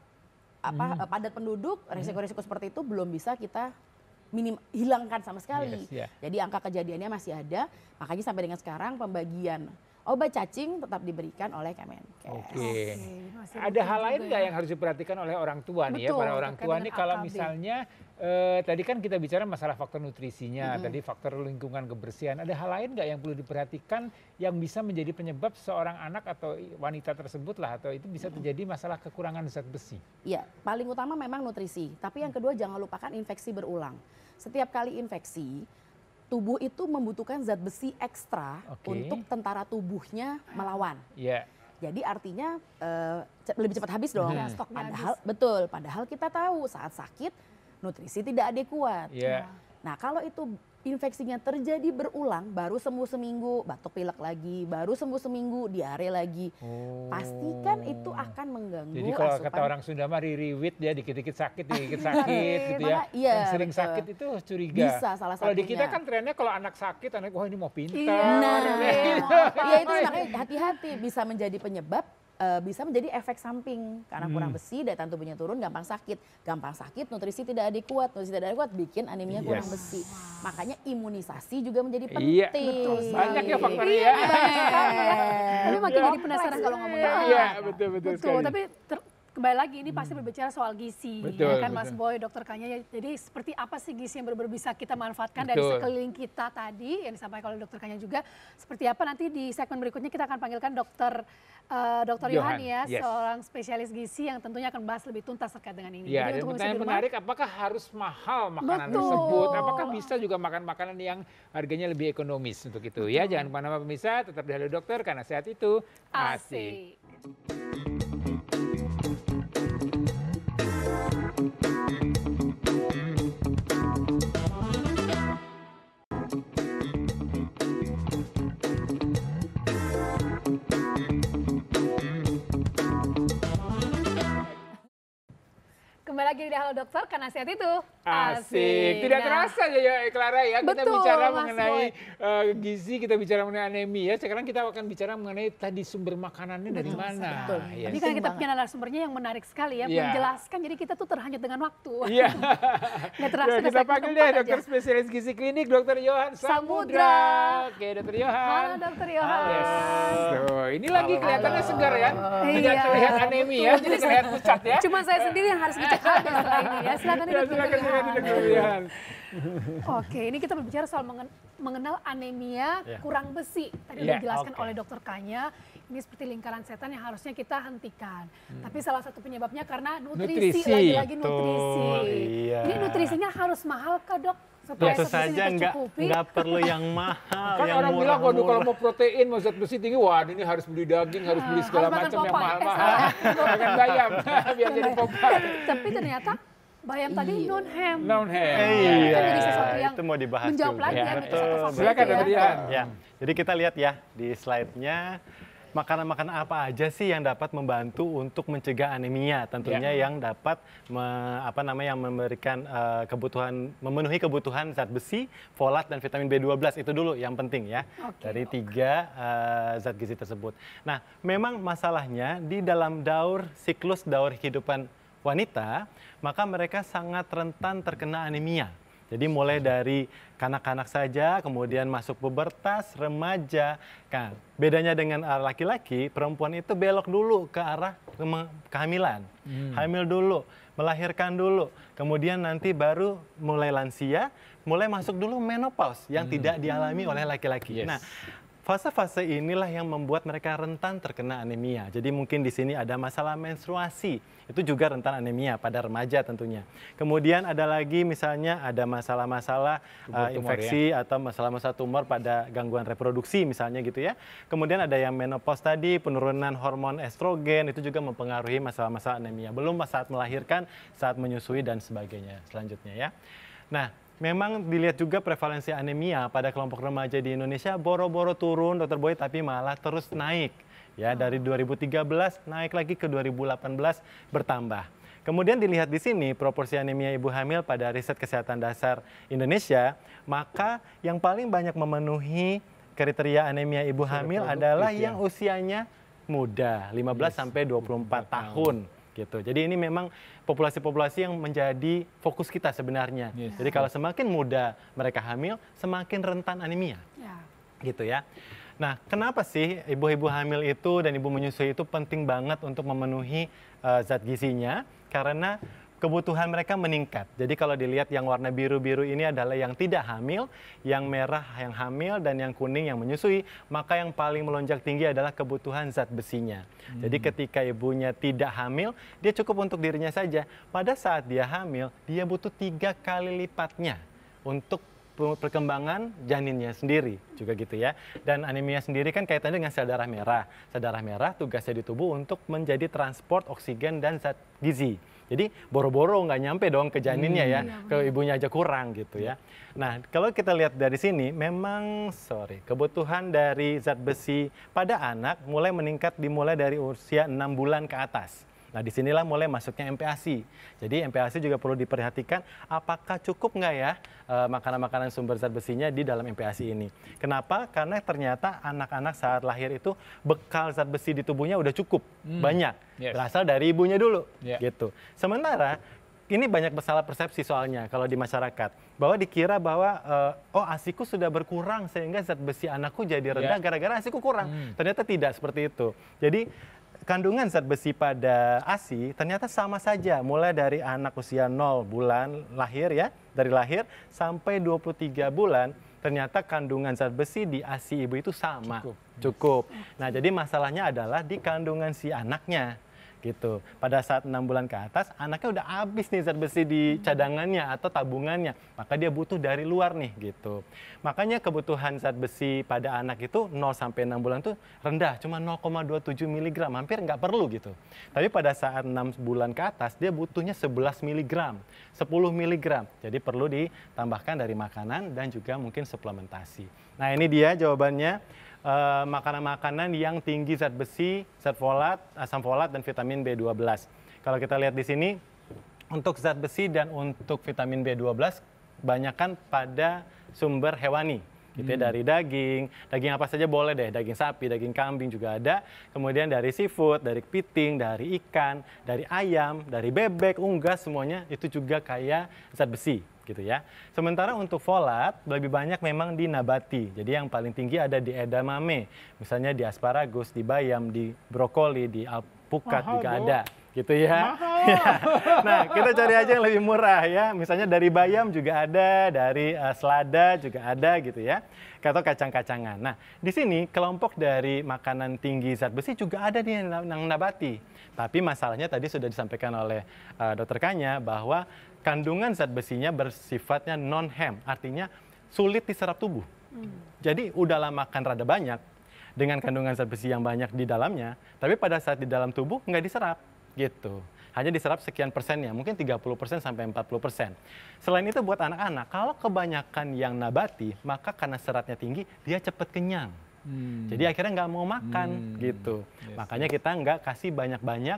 padat penduduk, resiko-resiko seperti itu belum bisa kita hilangkan sama sekali. Jadi angka kejadiannya masih ada, makanya sampai dengan sekarang pembagian obat cacing tetap diberikan oleh Kemenkes. Ada hal lain nggak yang harus diperhatikan oleh orang tua nih ya, para orang tua nih kalau misalnya tadi kan kita bicara masalah faktor nutrisinya, tadi faktor lingkungan kebersihan, ada hal lain nggak yang perlu diperhatikan yang bisa menjadi penyebab seorang anak atau wanita tersebut lah, atau itu bisa terjadi masalah kekurangan zat besi? Iya, paling utama memang nutrisi, tapi yang kedua jangan lupakan infeksi berulang. Setiap kali infeksi, tubuh itu membutuhkan zat besi ekstra untuk tentara tubuhnya melawan. Jadi artinya lebih cepat habis dong. Padahal kita tahu saat sakit nutrisi tidak adekuat. Nah kalau itu infeksinya terjadi berulang, baru sembuh seminggu, batuk pilek lagi, baru sembuh seminggu, diare lagi. Pastikan itu akan mengganggu Jadi kalau kata orang Sunda mah ririwit ya, dikit-dikit sakit gitu ya. Yang sering sakit itu curiga. Bisa salah satunya. Kalau di kita kan trennya kalau anak sakit, wah ini mau pintar. Nah, ya itu makanya hati-hati bisa menjadi penyebab bisa menjadi efek samping karena kurang besi, daya tahan tubuhnya turun, gampang sakit, nutrisi tidak adekuat, bikin anemia kurang besi. Makanya imunisasi juga menjadi penting. Iya, betul. Banyak ya faktornya ya. Tapi makin jadi penasaran kalau ngomongin Iya, betul sekali. Tapi kembali lagi ini pasti berbicara soal gizi, betul, ya kan Mas Boy, Dokter Kanya. Jadi seperti apa sih gizi yang benar-benar bisa kita manfaatkan dari sekeliling kita tadi yang disampaikan oleh Dokter Kanya juga. Seperti apa nanti di segmen berikutnya kita akan panggilkan Dokter Yohan ya, seorang spesialis gizi yang tentunya akan bahas lebih tuntas terkait dengan ini. Ya, dan pertanyaan menarik, apakah harus mahal makanan tersebut? Apakah bisa juga makan makanan yang harganya lebih ekonomis untuk itu? Ya, jangan kemana-mana pemirsa, tetap di Halo Dokter karena sehat itu asik. Kembali lagi di Halo Dokter karena sehat itu asik. Tidak terasa ya Clara ya, kita bicara mengenai gizi, kita bicara mengenai anemia. Sekarang kita akan bicara mengenai tadi sumber makanannya dari mana. Betul. Jadi kan kita punya narasumbernya yang menarik sekali ya, menjelaskan. Jadi kita tuh terhanyut dengan waktu. Iya. Nggak terasa. Kita panggil deh dokter spesialis gizi klinik, Dokter Yohan Samudra. Oke, Dokter Yohan. Halo Dokter Yohan. Tuh, ini lagi kelihatannya segar ya. Tidak terlihat anemia, jadi terlihat pucat ya. Cuma saya sendiri yang harus dicek setelah ini ya. Silakan Dokter Yohan. Oke, ini kita berbicara soal mengenal anemia kurang besi. Tadi sudah dijelaskan oleh Dokter Kanya, ini seperti lingkaran setan yang harusnya kita hentikan. Tapi salah satu penyebabnya karena nutrisi. Lagi-lagi nutrisi. Ini nutrisinya harus mahal kah Dok? Tentu saja nggak perlu yang mahal, kan yang orang bilang waduh kalau mau protein, mau zat besi tinggi, wah ini harus beli daging, harus beli segala macam yang mahal-mahal. Makan bayam, biar jadi Popeye. Tapi ternyata bayam tadi non-ham. Iya, jadi sesuatu yang itu mau dibahas menjawab juga. lagi ya. Silakan Dokter Yohan. Ya, jadi kita lihat ya di slide-nya. Makanan-makanan apa aja sih yang dapat membantu untuk mencegah anemia? Tentunya yang dapat memberikan memenuhi kebutuhan zat besi, folat dan vitamin B12 itu dulu yang penting ya. Dari 3 zat gizi tersebut. Nah, memang masalahnya di dalam siklus daur kehidupan wanita, maka mereka sangat rentan terkena anemia. Jadi mulai dari kanak-kanak saja, kemudian masuk pubertas, remaja. Nah, bedanya dengan laki-laki, perempuan itu belok dulu ke arah kehamilan. Hamil dulu, melahirkan dulu. Kemudian nanti baru mulai lansia, mulai masuk dulu menopause yang tidak dialami oleh laki-laki. Nah, fase-fase inilah yang membuat mereka rentan terkena anemia. Jadi mungkin di sini ada masalah menstruasi, itu juga rentan anemia pada remaja tentunya. Kemudian ada lagi misalnya ada masalah-masalah infeksi atau masalah-masalah tumor pada gangguan reproduksi misalnya gitu ya. Kemudian ada yang menopause tadi, penurunan hormon estrogen, itu juga mempengaruhi masalah-masalah anemia. Belum saat melahirkan, saat menyusui dan sebagainya selanjutnya ya. Nah, memang dilihat juga prevalensi anemia pada kelompok remaja di Indonesia boro-boro turun, Dokter Boy, tapi malah terus naik. Ya, dari 2013 naik lagi ke 2018 bertambah. Kemudian dilihat di sini proporsi anemia ibu hamil pada riset kesehatan dasar Indonesia, maka yang paling banyak memenuhi kriteria anemia ibu hamil adalah yang usianya muda, 15 sampai 24 tahun. Gitu. Jadi ini memang populasi-populasi yang menjadi fokus kita sebenarnya. Jadi kalau semakin muda mereka hamil, semakin rentan anemia. Gitu ya. Nah, kenapa sih ibu-ibu hamil itu dan ibu menyusui itu penting banget untuk memenuhi zat gizinya? Karena kebutuhan mereka meningkat. Jadi kalau dilihat yang warna biru-biru ini adalah yang tidak hamil, yang merah yang hamil, dan yang kuning yang menyusui, maka yang paling melonjak tinggi adalah kebutuhan zat besinya. Jadi ketika ibunya tidak hamil, dia cukup untuk dirinya saja. Pada saat dia hamil, dia butuh 3 kali lipatnya untuk perkembangan janinnya sendiri juga gitu ya. Dan anemia sendiri kan kaitannya dengan sel darah merah. Sel darah merah tugasnya di tubuh untuk menjadi transport oksigen dan zat gizi. Jadi boro-boro nggak nyampe dong ke janinnya ya, ke ibunya aja kurang gitu ya. Nah, kalau kita lihat dari sini, memang kebutuhan dari zat besi pada anak mulai meningkat dimulai dari usia 6 bulan ke atas. Nah, disinilah mulai masuknya MPASI. Jadi MPASI juga perlu diperhatikan apakah cukup nggak ya makanan-makanan sumber zat besinya di dalam MPASI ini. Kenapa? Karena ternyata anak-anak saat lahir itu bekal zat besi di tubuhnya udah cukup banyak. Berasal dari ibunya dulu gitu. Sementara ini banyak salah persepsi soalnya kalau di masyarakat, bahwa dikira bahwa oh ASIku sudah berkurang sehingga zat besi anakku jadi rendah gara-gara ASIku kurang. Ternyata tidak seperti itu. Jadi kandungan zat besi pada ASI ternyata sama saja, mulai dari anak usia 0 bulan lahir ya, dari lahir sampai 23 bulan, ternyata kandungan zat besi di ASI ibu itu sama, cukup. Nah, jadi masalahnya adalah di kandungan si anaknya. Gitu. Pada saat 6 bulan ke atas, anaknya udah habis nih zat besi di cadangannya atau tabungannya, maka dia butuh dari luar nih gitu. Makanya kebutuhan zat besi pada anak itu 0 sampai 6 bulan tuh rendah, cuma 0,27 mg, hampir nggak perlu gitu. Tapi pada saat 6 bulan ke atas, dia butuhnya 11 mg, 10 mg. Jadi perlu ditambahkan dari makanan dan juga mungkin suplementasi. Nah, ini dia jawabannya. Makanan-makanan yang tinggi zat besi, zat folat, asam folat, dan vitamin B12. Kalau kita lihat di sini, untuk zat besi dan untuk vitamin B12, banyakkan pada sumber hewani. Gitu ya, dari daging apa saja boleh deh, daging sapi, daging kambing juga ada. Kemudian dari seafood, dari kepiting, dari ikan, dari ayam, dari bebek, unggas, semuanya itu juga kaya zat besi. Gitu ya. Sementara untuk folat lebih banyak memang di nabati. Jadi yang paling tinggi ada di edamame, misalnya di asparagus, di bayam, di brokoli, di alpukat juga ada. Gitu ya. Nah, kita cari aja yang lebih murah ya. Misalnya dari bayam juga ada, dari selada juga ada gitu ya. Atau kacang-kacangan. Nah, di sini kelompok dari makanan tinggi zat besi juga ada di yang nabati. Tapi masalahnya tadi sudah disampaikan oleh Dr. Kanya bahwa kandungan zat besinya bersifatnya non-hem, artinya sulit diserap tubuh. Jadi udahlah makan rada banyak dengan kandungan zat besi yang banyak di dalamnya, tapi pada saat di dalam tubuh nggak diserap gitu. Hanya diserap sekian persennya, mungkin 30% sampai 40%. Selain itu buat anak-anak, kalau kebanyakan yang nabati, maka karena seratnya tinggi, dia cepat kenyang. Jadi akhirnya nggak mau makan gitu. Makanya kita nggak kasih banyak-banyak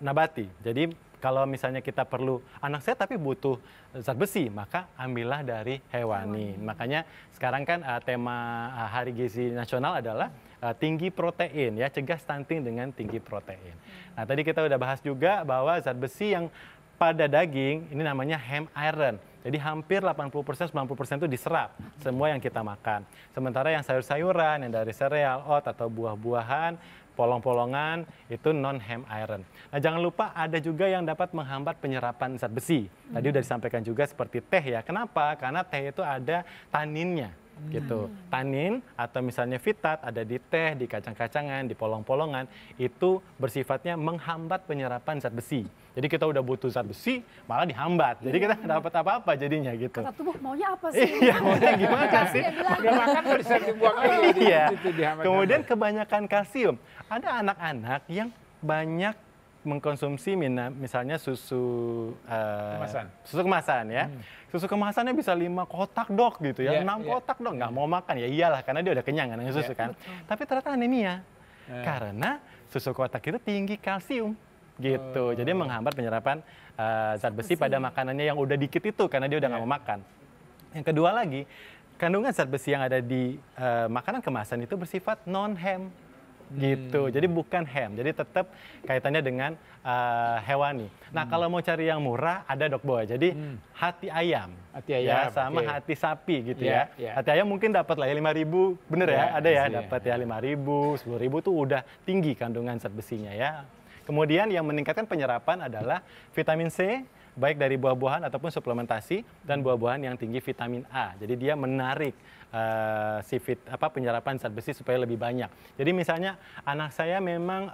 nabati. Jadi kalau misalnya kita perlu, anak saya tapi butuh zat besi, maka ambillah dari hewani. Makanya sekarang kan tema Hari Gizi Nasional adalah tinggi protein, ya, cegah stunting dengan tinggi protein. Nah, tadi kita udah bahas juga bahwa zat besi yang pada daging ini namanya heme iron. Jadi hampir 80%, 90% itu diserap semua yang kita makan. Sementara yang sayur-sayuran, yang dari sereal, oat atau buah-buahan, polong-polongan itu non-heme iron. Nah, jangan lupa ada juga yang dapat menghambat penyerapan zat besi. Tadi udah disampaikan juga seperti teh ya. Kenapa? Karena teh itu ada taninnya. Gitu. Tanin atau misalnya fitat ada di teh, di kacang-kacangan, di polong-polongan, itu bersifatnya menghambat penyerapan zat besi. Jadi kita udah butuh zat besi, malah dihambat. Jadi kita nggak dapat apa-apa jadinya gitu. Kata tubuh maunya apa sih? Iya, maunya gimana sih? Udah makan kok bisa dibuang lagi. Iya. Kemudian kebanyakan kalsium. Ada anak-anak yang banyak mengkonsumsi misalnya susu kemasan ya. Susu kemasannya bisa 5 kotak dok gitu ya, 6 kotak dok, nggak mau makan ya iyalah karena dia udah kenyang kan susu kan. Tapi ternyata anemia karena susu kotak itu tinggi kalsium gitu. Jadi menghambat penyerapan zat besi pada makanannya yang udah dikit itu karena dia udah nggak mau makan. Yang kedua lagi, kandungan zat besi yang ada di makanan kemasan itu bersifat non-hem. Gitu, jadi bukan hem, jadi tetap kaitannya dengan hewani. Nah, kalau mau cari yang murah ada dok boy, jadi hati ayam ya, sama hati sapi gitu ya. Hati ayam mungkin dapat lah ya 5.000, bener ya, ada ya, dapat ya 5.000, 10.000 tuh udah tinggi kandungan zat besinya ya. Kemudian yang meningkatkan penyerapan adalah vitamin C, baik dari buah-buahan ataupun suplementasi, dan buah-buahan yang tinggi vitamin A. Jadi dia menarik penyerapan zat besi supaya lebih banyak. Jadi misalnya anak saya memang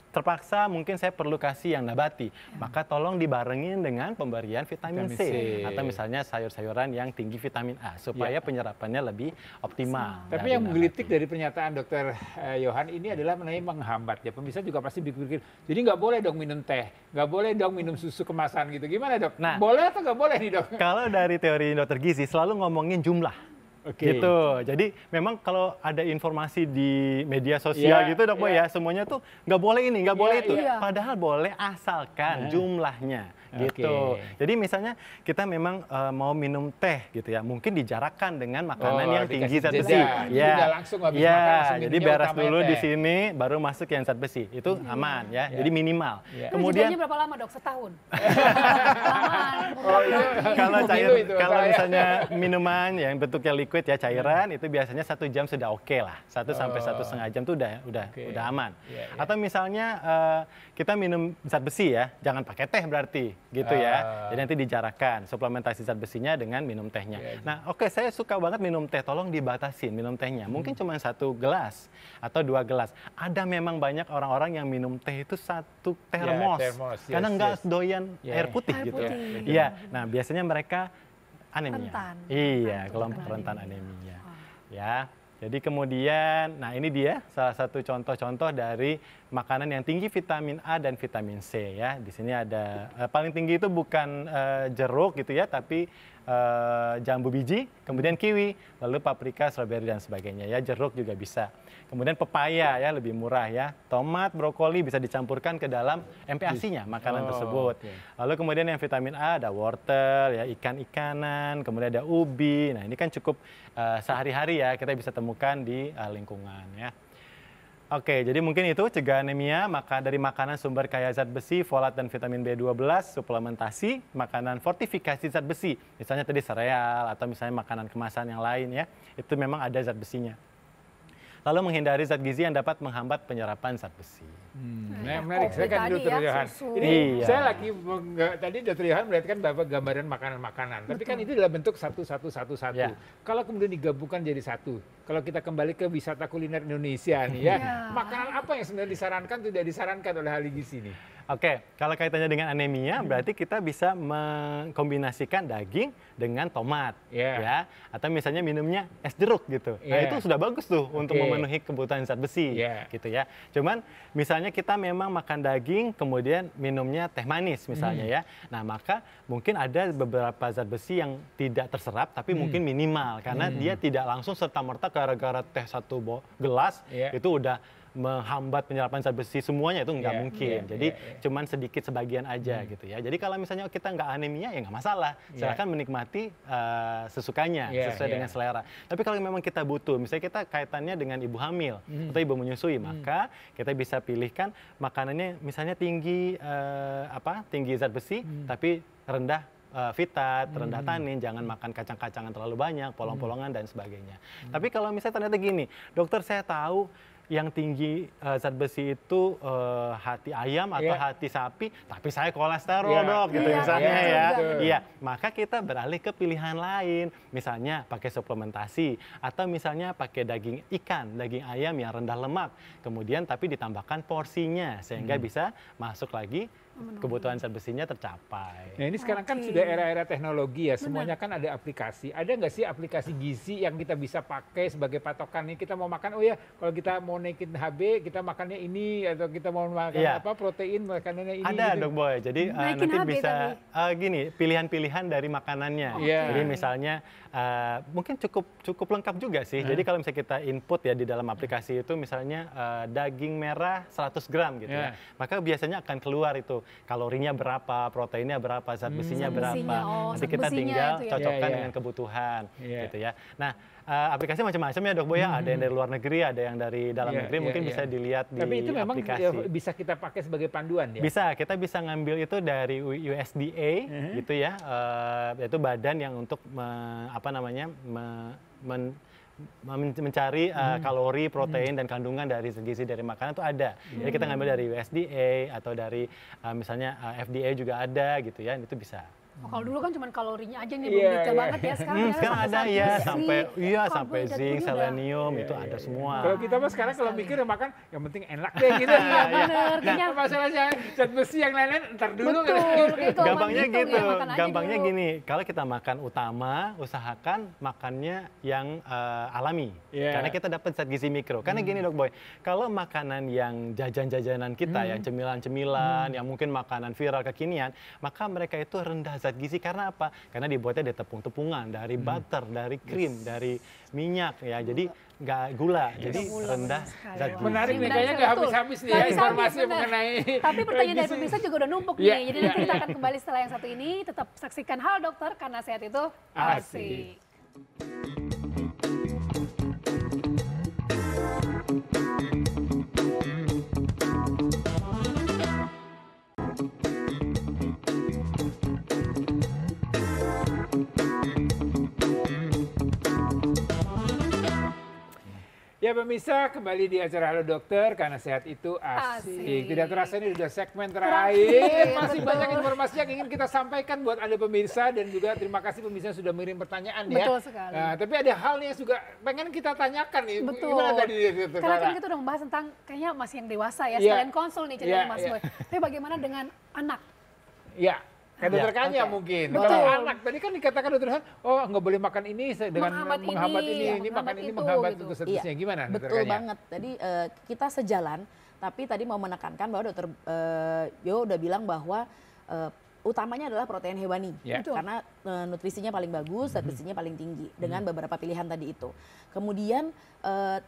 terpaksa mungkin saya perlu kasih yang nabati, maka tolong dibarengin dengan pemberian vitamin C. Atau misalnya sayur-sayuran yang tinggi vitamin A supaya penyerapannya lebih optimal. Tapi yang menggelitik dari pernyataan Dr. Yohan ini adalah mengenai menghambat ya. Pemirsa juga pasti pikir, jadi nggak boleh dong minum teh, nggak boleh dong minum susu kemasan gitu. Gimana dok? Nah, boleh atau nggak boleh nih dok? Kalau dari teori dokter gizi selalu ngomongin jumlah. Gitu. Jadi memang kalau ada informasi di media sosial gitu dok Boy ya, semuanya tuh nggak boleh ini, nggak boleh itu. Padahal boleh asalkan jumlahnya gitu. Jadi misalnya kita memang mau minum teh gitu ya, mungkin dijarakkan dengan makanan yang tinggi zat besi. Jadi beres dulu di sini, baru masuk yang zat besi. Itu aman ya. Jadi minimal. Kemudian berapa lama dok? Setahun? Kalau misalnya minuman yang bentuknya liquid ya, cairan, itu biasanya 1 jam sudah oke lah. 1 sampai 1,5 jam tuh udah aman. Atau misalnya kita minum zat besi ya, jangan pakai teh berarti gitu ya. Jadi nanti dijarakkan suplementasi zat besinya dengan minum tehnya. Nah saya suka banget minum teh, tolong dibatasin minum tehnya. Mungkin cuma 1 gelas atau 2 gelas. Ada memang banyak orang-orang yang minum teh itu 1 termos. Karena nggak doyan air putih gitu ya. Iya, nah biasanya mereka anemia. Rentan. Iya, kelompok rentan anemia. Ya. Jadi kemudian, nah ini dia salah satu contoh-contoh dari makanan yang tinggi vitamin A dan vitamin C ya. Di sini ada paling tinggi itu bukan jeruk gitu ya, tapi jambu biji, kemudian kiwi, lalu paprika, stroberi dan sebagainya ya. Jeruk juga bisa. Kemudian pepaya ya, lebih murah ya. Tomat, brokoli bisa dicampurkan ke dalam MPASI-nya makanan tersebut. Lalu kemudian yang vitamin A ada wortel ya, ikan-ikanan, kemudian ada ubi. Nah, ini kan cukup sehari-hari ya kita bisa temukan di lingkungan ya. Oke, jadi mungkin itu cegah anemia, maka dari makanan sumber kaya zat besi, folat dan vitamin B12, suplementasi, makanan fortifikasi zat besi, misalnya tadi sereal atau misalnya makanan kemasan yang lain ya, itu memang ada zat besinya. Lalu menghindari zat gizi yang dapat menghambat penyerapan zat besi. Menarik, saya kan Dr. Yohan. Ini saya lagi, tadi Dr. Yohan melihatkan Bapak gambaran makanan-makanan. Tapi kan itu dalam bentuk satu. Kalau kemudian digabungkan jadi satu, kalau kita kembali ke wisata kuliner Indonesia nih ya, makanan apa yang sebenarnya disarankan, tidak disarankan oleh ahli gizi nih? Oke, kalau kaitannya dengan anemia, berarti kita bisa mengkombinasikan daging dengan tomat, ya, atau misalnya minumnya es jeruk gitu. Nah itu sudah bagus tuh untuk memenuhi kebutuhan zat besi, gitu ya. Cuman misalnya kita memang makan daging, kemudian minumnya teh manis misalnya ya. Nah maka mungkin ada beberapa zat besi yang tidak terserap, tapi mungkin minimal karena dia tidak langsung serta-merta gara-gara teh 1 gelas itu udah menghambat penyerapan zat besi semuanya, itu nggak mungkin. Jadi cuman sedikit sebagian aja gitu ya. Jadi kalau misalnya kita nggak anemia ya nggak masalah. Silakan menikmati sesukanya sesuai dengan selera. Tapi kalau memang kita butuh, misalnya kita kaitannya dengan ibu hamil atau ibu menyusui, maka kita bisa pilihkan makanannya misalnya tinggi tinggi zat besi tapi rendah fitat, rendah tanin, jangan makan kacang-kacangan terlalu banyak, polong-polongan dan sebagainya. Tapi kalau misalnya ternyata gini, dokter saya tahu yang tinggi zat besi itu hati ayam atau hati sapi, tapi saya kolesterol dok, gitu misalnya ya. Iya, maka kita beralih ke pilihan lain, misalnya pakai suplementasi atau misalnya pakai daging ikan, daging ayam yang rendah lemak, kemudian tapi ditambahkan porsinya sehingga bisa masuk lagi kebutuhan zat besinya tercapai. Nah ini sekarang kan sudah era-era teknologi ya, semuanya kan ada aplikasi. Ada nggak sih aplikasi gizi yang kita bisa pakai sebagai patokan nih? Kita mau makan, kalau kita mau naikin HB, kita makannya ini, atau kita mau makan protein, makanannya ini. Ada gitu. Dok Boy, jadi nanti bisa gini, pilihan-pilihan dari makanannya. Jadi misalnya mungkin cukup lengkap juga sih. Jadi kalau misalnya kita input ya di dalam aplikasi itu misalnya daging merah 100 gram gitu ya, maka biasanya akan keluar itu kalorinya berapa, proteinnya berapa, zat besinya berapa. Nanti kita tinggal cocokkan dengan kebutuhan gitu ya. Nah, aplikasi macam-macam ya Dok Boy ya, ada yang dari luar negeri, ada yang dari dalam negeri, mungkin bisa dilihat di aplikasi. Tapi itu memang bisa kita pakai sebagai panduan ya? Bisa, kita bisa ngambil itu dari USDA gitu ya, yaitu badan yang untuk mencari kalori, protein, dan kandungan dari gizi dari makanan itu ada. Jadi kita ngambil dari USDA atau dari misalnya FDA juga ada gitu ya, itu bisa. Kalau dulu kan cuma kalorinya aja nih, belum detail banget ya. Sekarang ada ya, sampai zinc, selenium, itu ada semua. Kalau kita mah sekarang kalau mikir makan, yang penting enak deh gitu. Benar. Masalahnya zat besi yang lain-lain ntar dulu. Gampangnya gitu, gampangnya gini, kalau kita makan utama, usahakan makannya yang alami. Karena kita dapat zat gizi mikro. Karena gini Dok Boy, kalau makanan yang jajan-jajanan kita, yang cemilan-cemilan, yang mungkin makanan viral kekinian, maka mereka itu rendah zat zat gizi. Karena apa? Karena dibuatnya dari tepung-tepungan, dari butter, dari krim, dari minyak ya. Jadi nggak gula, jadi rendah zat gizi. Menarik nih, kayaknya nggak habis-habis nih ya informasi mengenai. Tapi pertanyaan dari pemirsa juga udah numpuk nih. Jadi nanti kita akan kembali setelah yang satu ini. Tetap saksikan Halo Dokter, karena sehat itu asik. Ya pemirsa, kembali di acara Halo Dokter, karena sehat itu asik. Tidak terasa ini sudah segmen terakhir. Masih banyak informasi yang ingin kita sampaikan buat Anda pemirsa, dan juga terima kasih pemirsa yang sudah mengirim pertanyaan ya. Betul sekali. Nah, tapi ada hal yang juga pengen kita tanyakan nih. Betul. Gimana tadi? Karena kan kita udah membahas tentang kayaknya masih yang dewasa ya, sekalian konsul nih cerita Mas Boy. Tapi bagaimana dengan anak? Ya. Kayak dokter Kanya mungkin. Kalau anak tadi kan dikatakan dokter Han, oh nggak boleh makan ini dengan menghambat ini makan ini menghambat itu seterusnya. Gimana dokter Kanya? Betul banget. Tadi kita sejalan, tapi tadi mau menekankan bahwa dokter Yo udah bilang bahwa utamanya adalah protein hewani, karena nutrisinya paling bagus, zat besinya paling tinggi dengan beberapa pilihan tadi itu. Kemudian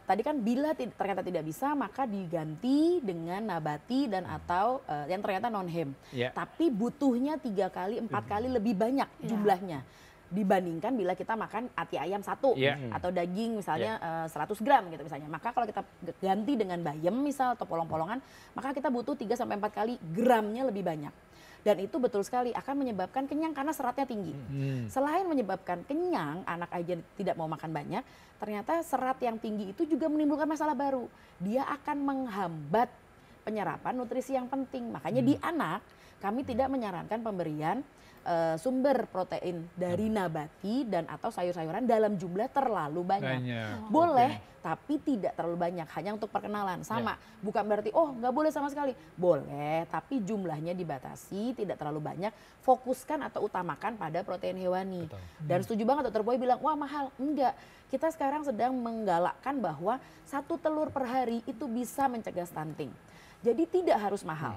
tadi kan bila ternyata tidak bisa, maka diganti dengan nabati dan atau yang ternyata non hem. Tapi butuhnya 3 kali 4 kali lebih banyak jumlahnya dibandingkan bila kita makan ati ayam 1 atau daging misalnya 100 gram gitu misalnya. Maka kalau kita ganti dengan bayam misal atau polong-polongan, maka kita butuh 3 sampai 4 kali gramnya lebih banyak. Dan itu betul sekali akan menyebabkan kenyang karena seratnya tinggi. Selain menyebabkan kenyang, anak aja tidak mau makan banyak, ternyata serat yang tinggi itu juga menimbulkan masalah baru. Dia akan menghambat penyerapan nutrisi yang penting. Makanya di anak, kami tidak menyarankan pemberian sumber protein dari nabati dan atau sayur-sayuran dalam jumlah terlalu banyak. Boleh, tapi tidak terlalu banyak, hanya untuk perkenalan. Sama, bukan berarti oh nggak boleh sama sekali. Boleh, tapi jumlahnya dibatasi, tidak terlalu banyak. Fokuskan atau utamakan pada protein hewani. Dan setuju banget dokter Boy bilang, wah mahal. Enggak, kita sekarang sedang menggalakkan bahwa 1 telur per hari itu bisa mencegah stunting. Jadi tidak harus mahal.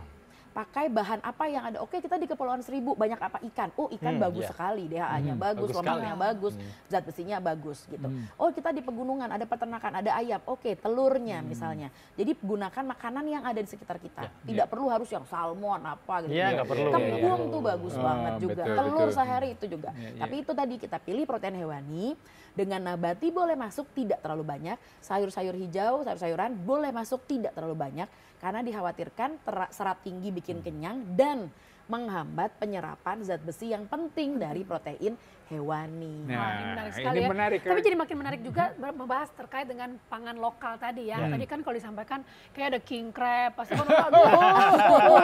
Pakai bahan apa yang ada. Oke, kita di Kepulauan Seribu banyak apa? Ikan. Oh, ikan bagus sekali, DHA-nya bagus, lemaknya bagus, zat besinya bagus gitu. Oh, kita di pegunungan ada peternakan, ada ayam. Oke, telurnya misalnya. Jadi gunakan makanan yang ada di sekitar kita. Tidak perlu harus yang salmon apa gitu. Nggak perlu. Kembung tuh bagus banget juga. Telur sehari itu juga. Tapi itu tadi kita pilih protein hewani. Dengan nabati boleh masuk tidak terlalu banyak. Sayur-sayur hijau, sayur-sayuran boleh masuk tidak terlalu banyak. Karena dikhawatirkan serat tinggi bikin kenyang dan menghambat penyerapan zat besi yang penting dari protein hewani. Nah, ini menarik sekali ya. Menarik, tapi jadi makin menarik juga membahas terkait dengan pangan lokal tadi ya. Tadi kan kalau disampaikan kayak ada king crab, pasti kan aduh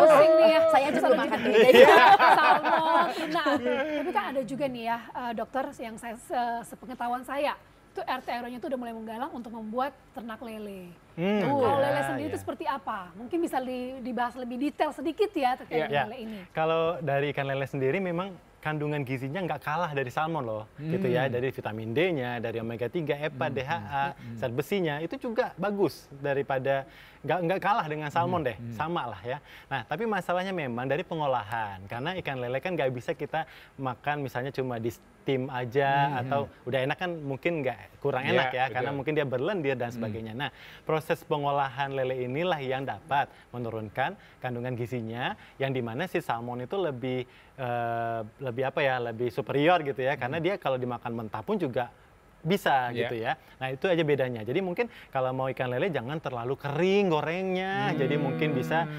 pusing nih ya. Saya aja belum makan salmon, tuna. Tapi kan ada juga nih ya dokter yang saya sepengetahuan saya. Itu RT RW-nya itu udah mulai menggalang untuk membuat ternak lele. Kalau lele sendiri itu seperti apa? Mungkin bisa dibahas lebih detail sedikit ya terkait lele ini. Kalau dari ikan lele sendiri memang kandungan gizinya nggak kalah dari salmon loh, gitu ya. Dari vitamin D-nya, dari omega 3, EPA, DHA, zat besinya itu juga bagus daripada nggak kalah dengan salmon deh, sama lah ya. Nah, tapi masalahnya memang dari pengolahan, karena ikan lele kan nggak bisa kita makan misalnya cuma di steam aja atau udah enak kan mungkin kurang enak ya, karena mungkin dia berlendir dan sebagainya. Nah, proses pengolahan lele inilah yang dapat menurunkan kandungan gizinya, yang dimana si salmon itu lebih superior gitu ya, karena dia kalau dimakan mentah pun juga bisa gitu ya. Nah, itu aja bedanya. Jadi mungkin kalau mau ikan lele jangan terlalu kering gorengnya. Jadi mungkin bisa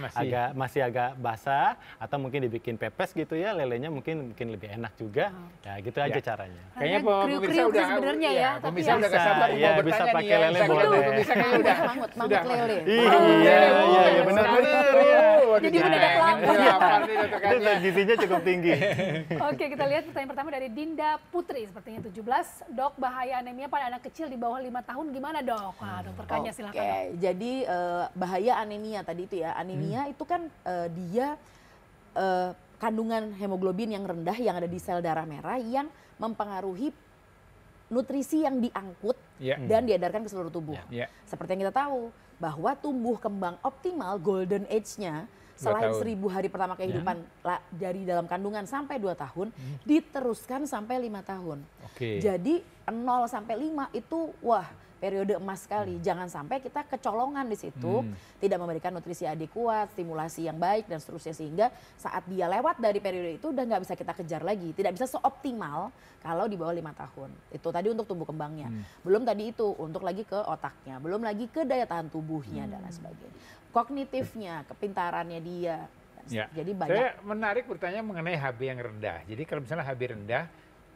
masih agak basah atau mungkin dibikin pepes gitu ya. Lelenya mungkin lebih enak juga. Ya, gitu aja caranya. Kayaknya pemirsa udah sebenarnya ya. Pemirsa udah kesabar mau bertanya bisa nih pakai ya. lele boleh. Pemirsa kayaknya udah mangut lele. Iya, benar. Jadi udah ada lapar nih dokter Itu Kanya. gizinya cukup tinggi. Oke, kita lihat pertanyaan pertama dari Dinda Putri, sepertinya 17. Dok, bahaya anemia pada anak kecil di bawah 5 tahun gimana dok? Nah, dokter Kanya silakan. Oke, jadi bahaya anemia tadi itu ya. Anemia itu kan dia kandungan hemoglobin yang rendah yang ada di sel darah merah yang mempengaruhi nutrisi yang diangkut dan diedarkan ke seluruh tubuh. Seperti yang kita tahu bahwa tumbuh kembang optimal golden age-nya selain 1000 hari pertama kehidupan dari dalam kandungan sampai 2 tahun, diteruskan sampai 5 tahun. Jadi 0 sampai 5 itu wah periode emas sekali. Jangan sampai kita kecolongan di situ, tidak memberikan nutrisi adekuat, stimulasi yang baik dan seterusnya, sehingga saat dia lewat dari periode itu udah nggak bisa kita kejar lagi, tidak bisa seoptimal kalau di bawah 5 tahun. Itu tadi untuk tumbuh kembangnya. Belum tadi itu untuk lagi ke otaknya, belum lagi ke daya tahan tubuhnya dan lain sebagainya. Kognitifnya, kepintarannya dia. Jadi banyak. Saya menarik bertanya mengenai HB yang rendah. Jadi kalau misalnya HB rendah,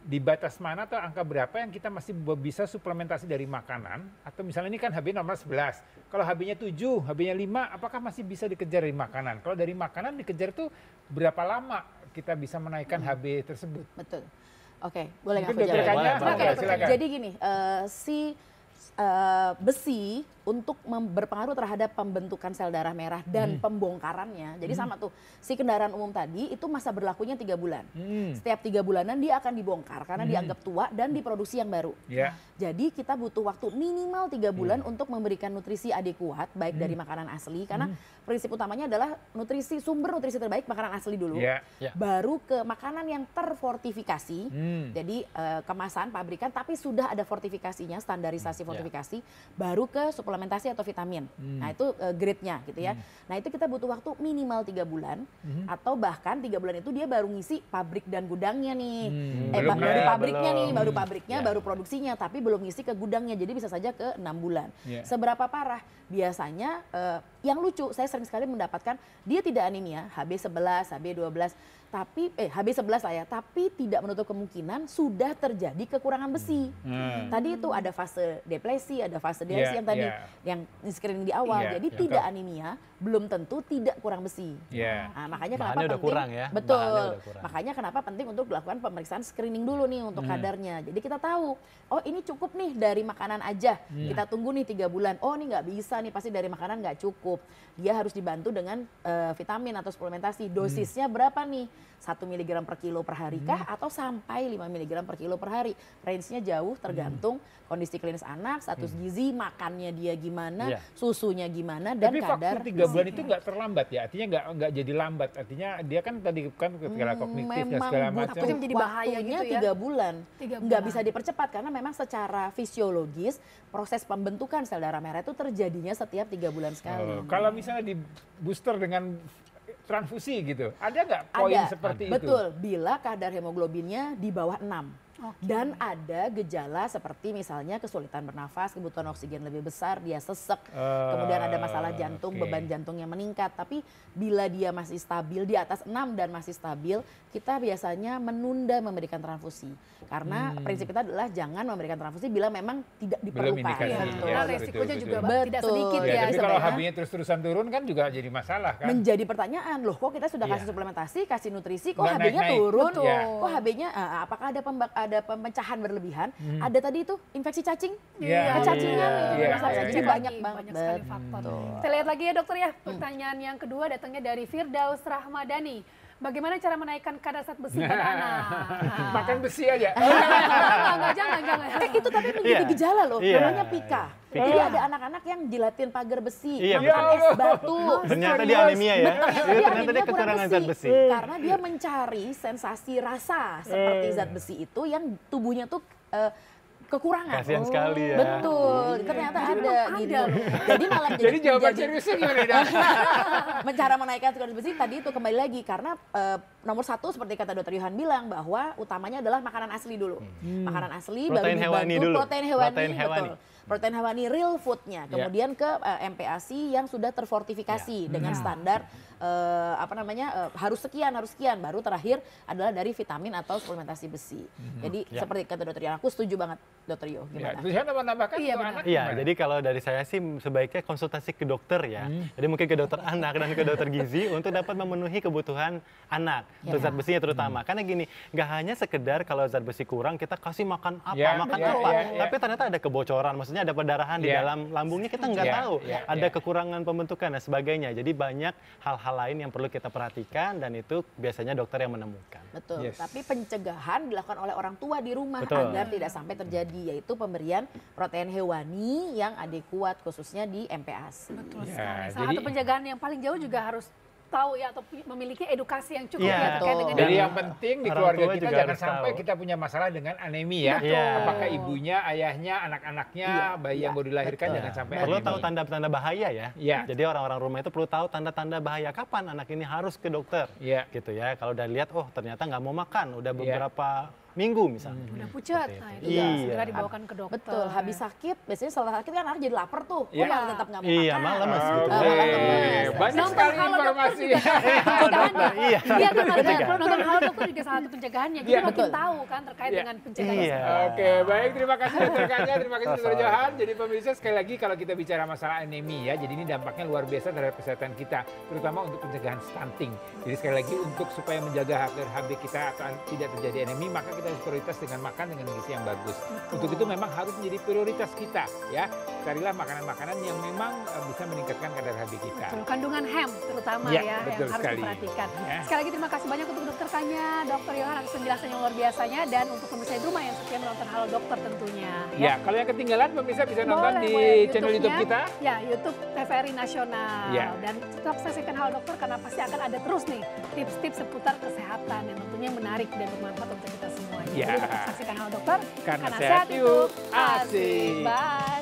di batas mana atau angka berapa yang kita masih bisa suplementasi dari makanan? Atau misalnya ini kan HB normal 11, kalau HB-nya 7, HB-nya 5, apakah masih bisa dikejar dari makanan? Kalau dari makanan dikejar tuh berapa lama kita bisa menaikkan HB tersebut? Betul. Oke, boleh nggak aku jawab? Silakan. Jadi gini, besi untuk berpengaruh terhadap pembentukan sel darah merah dan pembongkarannya. Jadi sama tuh, si kendaraan umum tadi itu masa berlakunya 3 bulan. Setiap 3 bulanan dia akan dibongkar karena dianggap tua dan diproduksi yang baru. Jadi kita butuh waktu minimal 3 bulan untuk memberikan nutrisi adekuat, baik dari makanan asli, karena prinsip utamanya adalah sumber nutrisi terbaik makanan asli dulu. Baru ke makanan yang terfortifikasi, jadi kemasan, pabrikan, tapi sudah ada fortifikasinya, standarisasi fortifikasi, baru ke suplementasi atau vitamin. Nah itu grade-nya gitu ya. Nah itu kita butuh waktu minimal 3 bulan, atau bahkan 3 bulan itu dia baru ngisi pabrik dan gudangnya nih. Baru pabriknya nih, baru pabriknya, baru produksinya, tapi belum ngisi ke gudangnya, jadi bisa saja ke 6 bulan. Seberapa parah? Biasanya yang lucu, saya sering sekali mendapatkan dia tidak anemia, HB11, HB12, tapi HB11 lah ya, tapi tidak menutup kemungkinan sudah terjadi kekurangan besi. Tadi itu ada fase depresi, ada fase depresi yang tadi yang screening di awal. Jadi tidak anemia, belum tentu tidak kurang besi. Nah, makanya kenapa penting? Kurang ya. Betul. Makanya kenapa penting untuk dilakukan pemeriksaan screening dulu nih untuk kadarnya. Jadi kita tahu, oh ini cukup nih dari makanan aja. Kita tunggu nih 3 bulan. Oh ini nggak bisa nih, pasti dari makanan nggak cukup. Dia harus dibantu dengan vitamin atau suplementasi. Dosisnya berapa nih? 1 mg per kilo per hari kah atau sampai 5 mg per kilo per hari? Range-nya jauh tergantung kondisi klinis anak, status gizi, makannya dia gimana, susunya gimana, dan tapi kadar. Tapi waktu 3 bulan itu nggak terlambat ya? Artinya nggak jadi lambat. Artinya dia kan tadi kan segala kognitif dan segala macam. Memang menjadi bahaya gitu ya. 3 bulan. Nggak bisa dipercepat karena memang secara fisiologis proses pembentukan sel darah merah itu terjadinya setiap 3 bulan sekali. Kalau misalnya di booster dengan transfusi gitu, ada nggak poin seperti itu? Betul, bila kadar hemoglobinnya di bawah 6. Dan ada gejala seperti misalnya kesulitan bernafas, kebutuhan oksigen lebih besar, dia sesek, kemudian ada masalah jantung, beban jantungnya meningkat. Tapi bila dia masih stabil di atas 6 dan masih stabil, kita biasanya menunda memberikan transfusi. Karena prinsip kita adalah jangan memberikan transfusi bila memang tidak diperlukan. Karena resikonya juga tidak sedikit ya. Tapi kalau HB-nya terus-terusan turun kan juga jadi masalah kan. Menjadi pertanyaan, loh kok kita sudah kasih suplementasi, kasih nutrisi, kok HB-nya turun? Kok HB-nya, apakah ada pemecahan berlebihan? Ada tadi itu infeksi cacing, kecacingan itu masalah. Jadi banyak sekali faktor. Kita lihat lagi ya dokter ya, pertanyaan yang kedua datangnya dari Firdaus Rahmadani. Bagaimana cara menaikkan kadar zat besi pada anak? Makan besi aja. Jangan. Itu tapi menjadi gejala loh, namanya pika. Jadi ada anak-anak yang jilatin pagar besi, makan es batu. Ternyata dia anemia ya. Ternyata dia kekurangan zat besi. Karena dia mencari sensasi rasa seperti zat besi itu yang tubuhnya tuh kekurangan. Kasihan sekali ya. Betul, ternyata ada gitu. Jadi malah jadi jawaban seriusnya gimana? Cara menaikkan kadar besi tadi itu kembali lagi karena nomor 1 seperti kata Dr. Yohan bilang bahwa utamanya adalah makanan asli dulu. Makanan asli protein baru hewani dibantu dulu. protein hewani. Betul. Protein hewani real foodnya, kemudian ke MPASI yang sudah terfortifikasi dengan standar harus sekian, baru terakhir adalah dari vitamin atau suplementasi besi. Jadi seperti kata Dr. Yohan, aku setuju banget Dr. Yo, gimana? Terus menambahkan anak. Jadi kalau dari saya sih sebaiknya konsultasi ke dokter ya. Jadi mungkin ke dokter anak dan ke dokter gizi untuk dapat memenuhi kebutuhan anak, untuk zat besinya terutama. Karena gini, nggak hanya sekedar kalau zat besi kurang kita kasih makan apa, tapi ternyata ada kebocoran, maksudnya ada perdarahan di dalam lambungnya kita nggak tahu, ada kekurangan pembentukan dan sebagainya. Jadi banyak hal-hal lain yang perlu kita perhatikan dan itu biasanya dokter yang menemukan. Betul. Tapi pencegahan dilakukan oleh orang tua di rumah agar tidak sampai terjadi, yaitu pemberian protein hewani yang adekuat khususnya di MPASI. Betul sekali. Salah satu pencegahan yang paling jauh juga harus tahu ya atau memiliki edukasi yang cukup ya terkait dengan jadi yang penting di keluarga kita jangan sampai tahu. kita punya masalah dengan anemia. Apakah ibunya, ayahnya, anak-anaknya, bayi yang baru dilahirkan jangan sampai perlu tahu tanda-tanda bahaya ya. Iya. Jadi orang-orang rumah itu perlu tahu tanda-tanda bahaya kapan anak ini harus ke dokter. Gitu ya. Kalau udah lihat oh ternyata nggak mau makan, udah beberapa minggu misalnya. Udah pucat, nah itu segera dibawakan ke dokter. Betul, habis sakit, biasanya setelah sakit kan anak jadi lapar tuh, malah tetap nggak mau makan. Iya, malah lemes gitu. Banyak sekali informasi. Iya kan, nonton Halo Dokter juga salah satu pencegahannya, jadi makin tahu kan terkait dengan pencegahan. Oke, baik, terima kasih Dokter Kanya, terima kasih Dokter Johan. Jadi pemirsa sekali lagi kalau kita bicara masalah anemia, jadi ini dampaknya luar biasa terhadap kesehatan kita, terutama untuk pencegahan stunting. Jadi sekali lagi untuk supaya menjaga HB kita atau tidak terjadi anemia, maka kita harus prioritas dengan makan dengan gizi yang bagus. Untuk itu memang harus menjadi prioritas kita ya. Carilah makanan-makanan yang memang bisa meningkatkan kadar HB kita. Betul, kandungan hem terutama ya yang harus diperhatikan. Sekali lagi terima kasih banyak untuk Dokter Kanya, Dokter Johan atas penjelasan yang luar biasanya dan untuk pemirsa di rumah yang setia menonton Halo Dokter tentunya. Ya, kalau yang ketinggalan pemirsa bisa nonton di channel YouTube kita. Ya, YouTube TVRI Nasional. Dan tetap saksikan Halo Dokter karena pasti akan ada terus nih tips-tips seputar kesehatan yang tentunya menarik dan bermanfaat untuk kita semua. Jadi tetap saksikan Halo Dokter karena sehat yuk asik. Bye.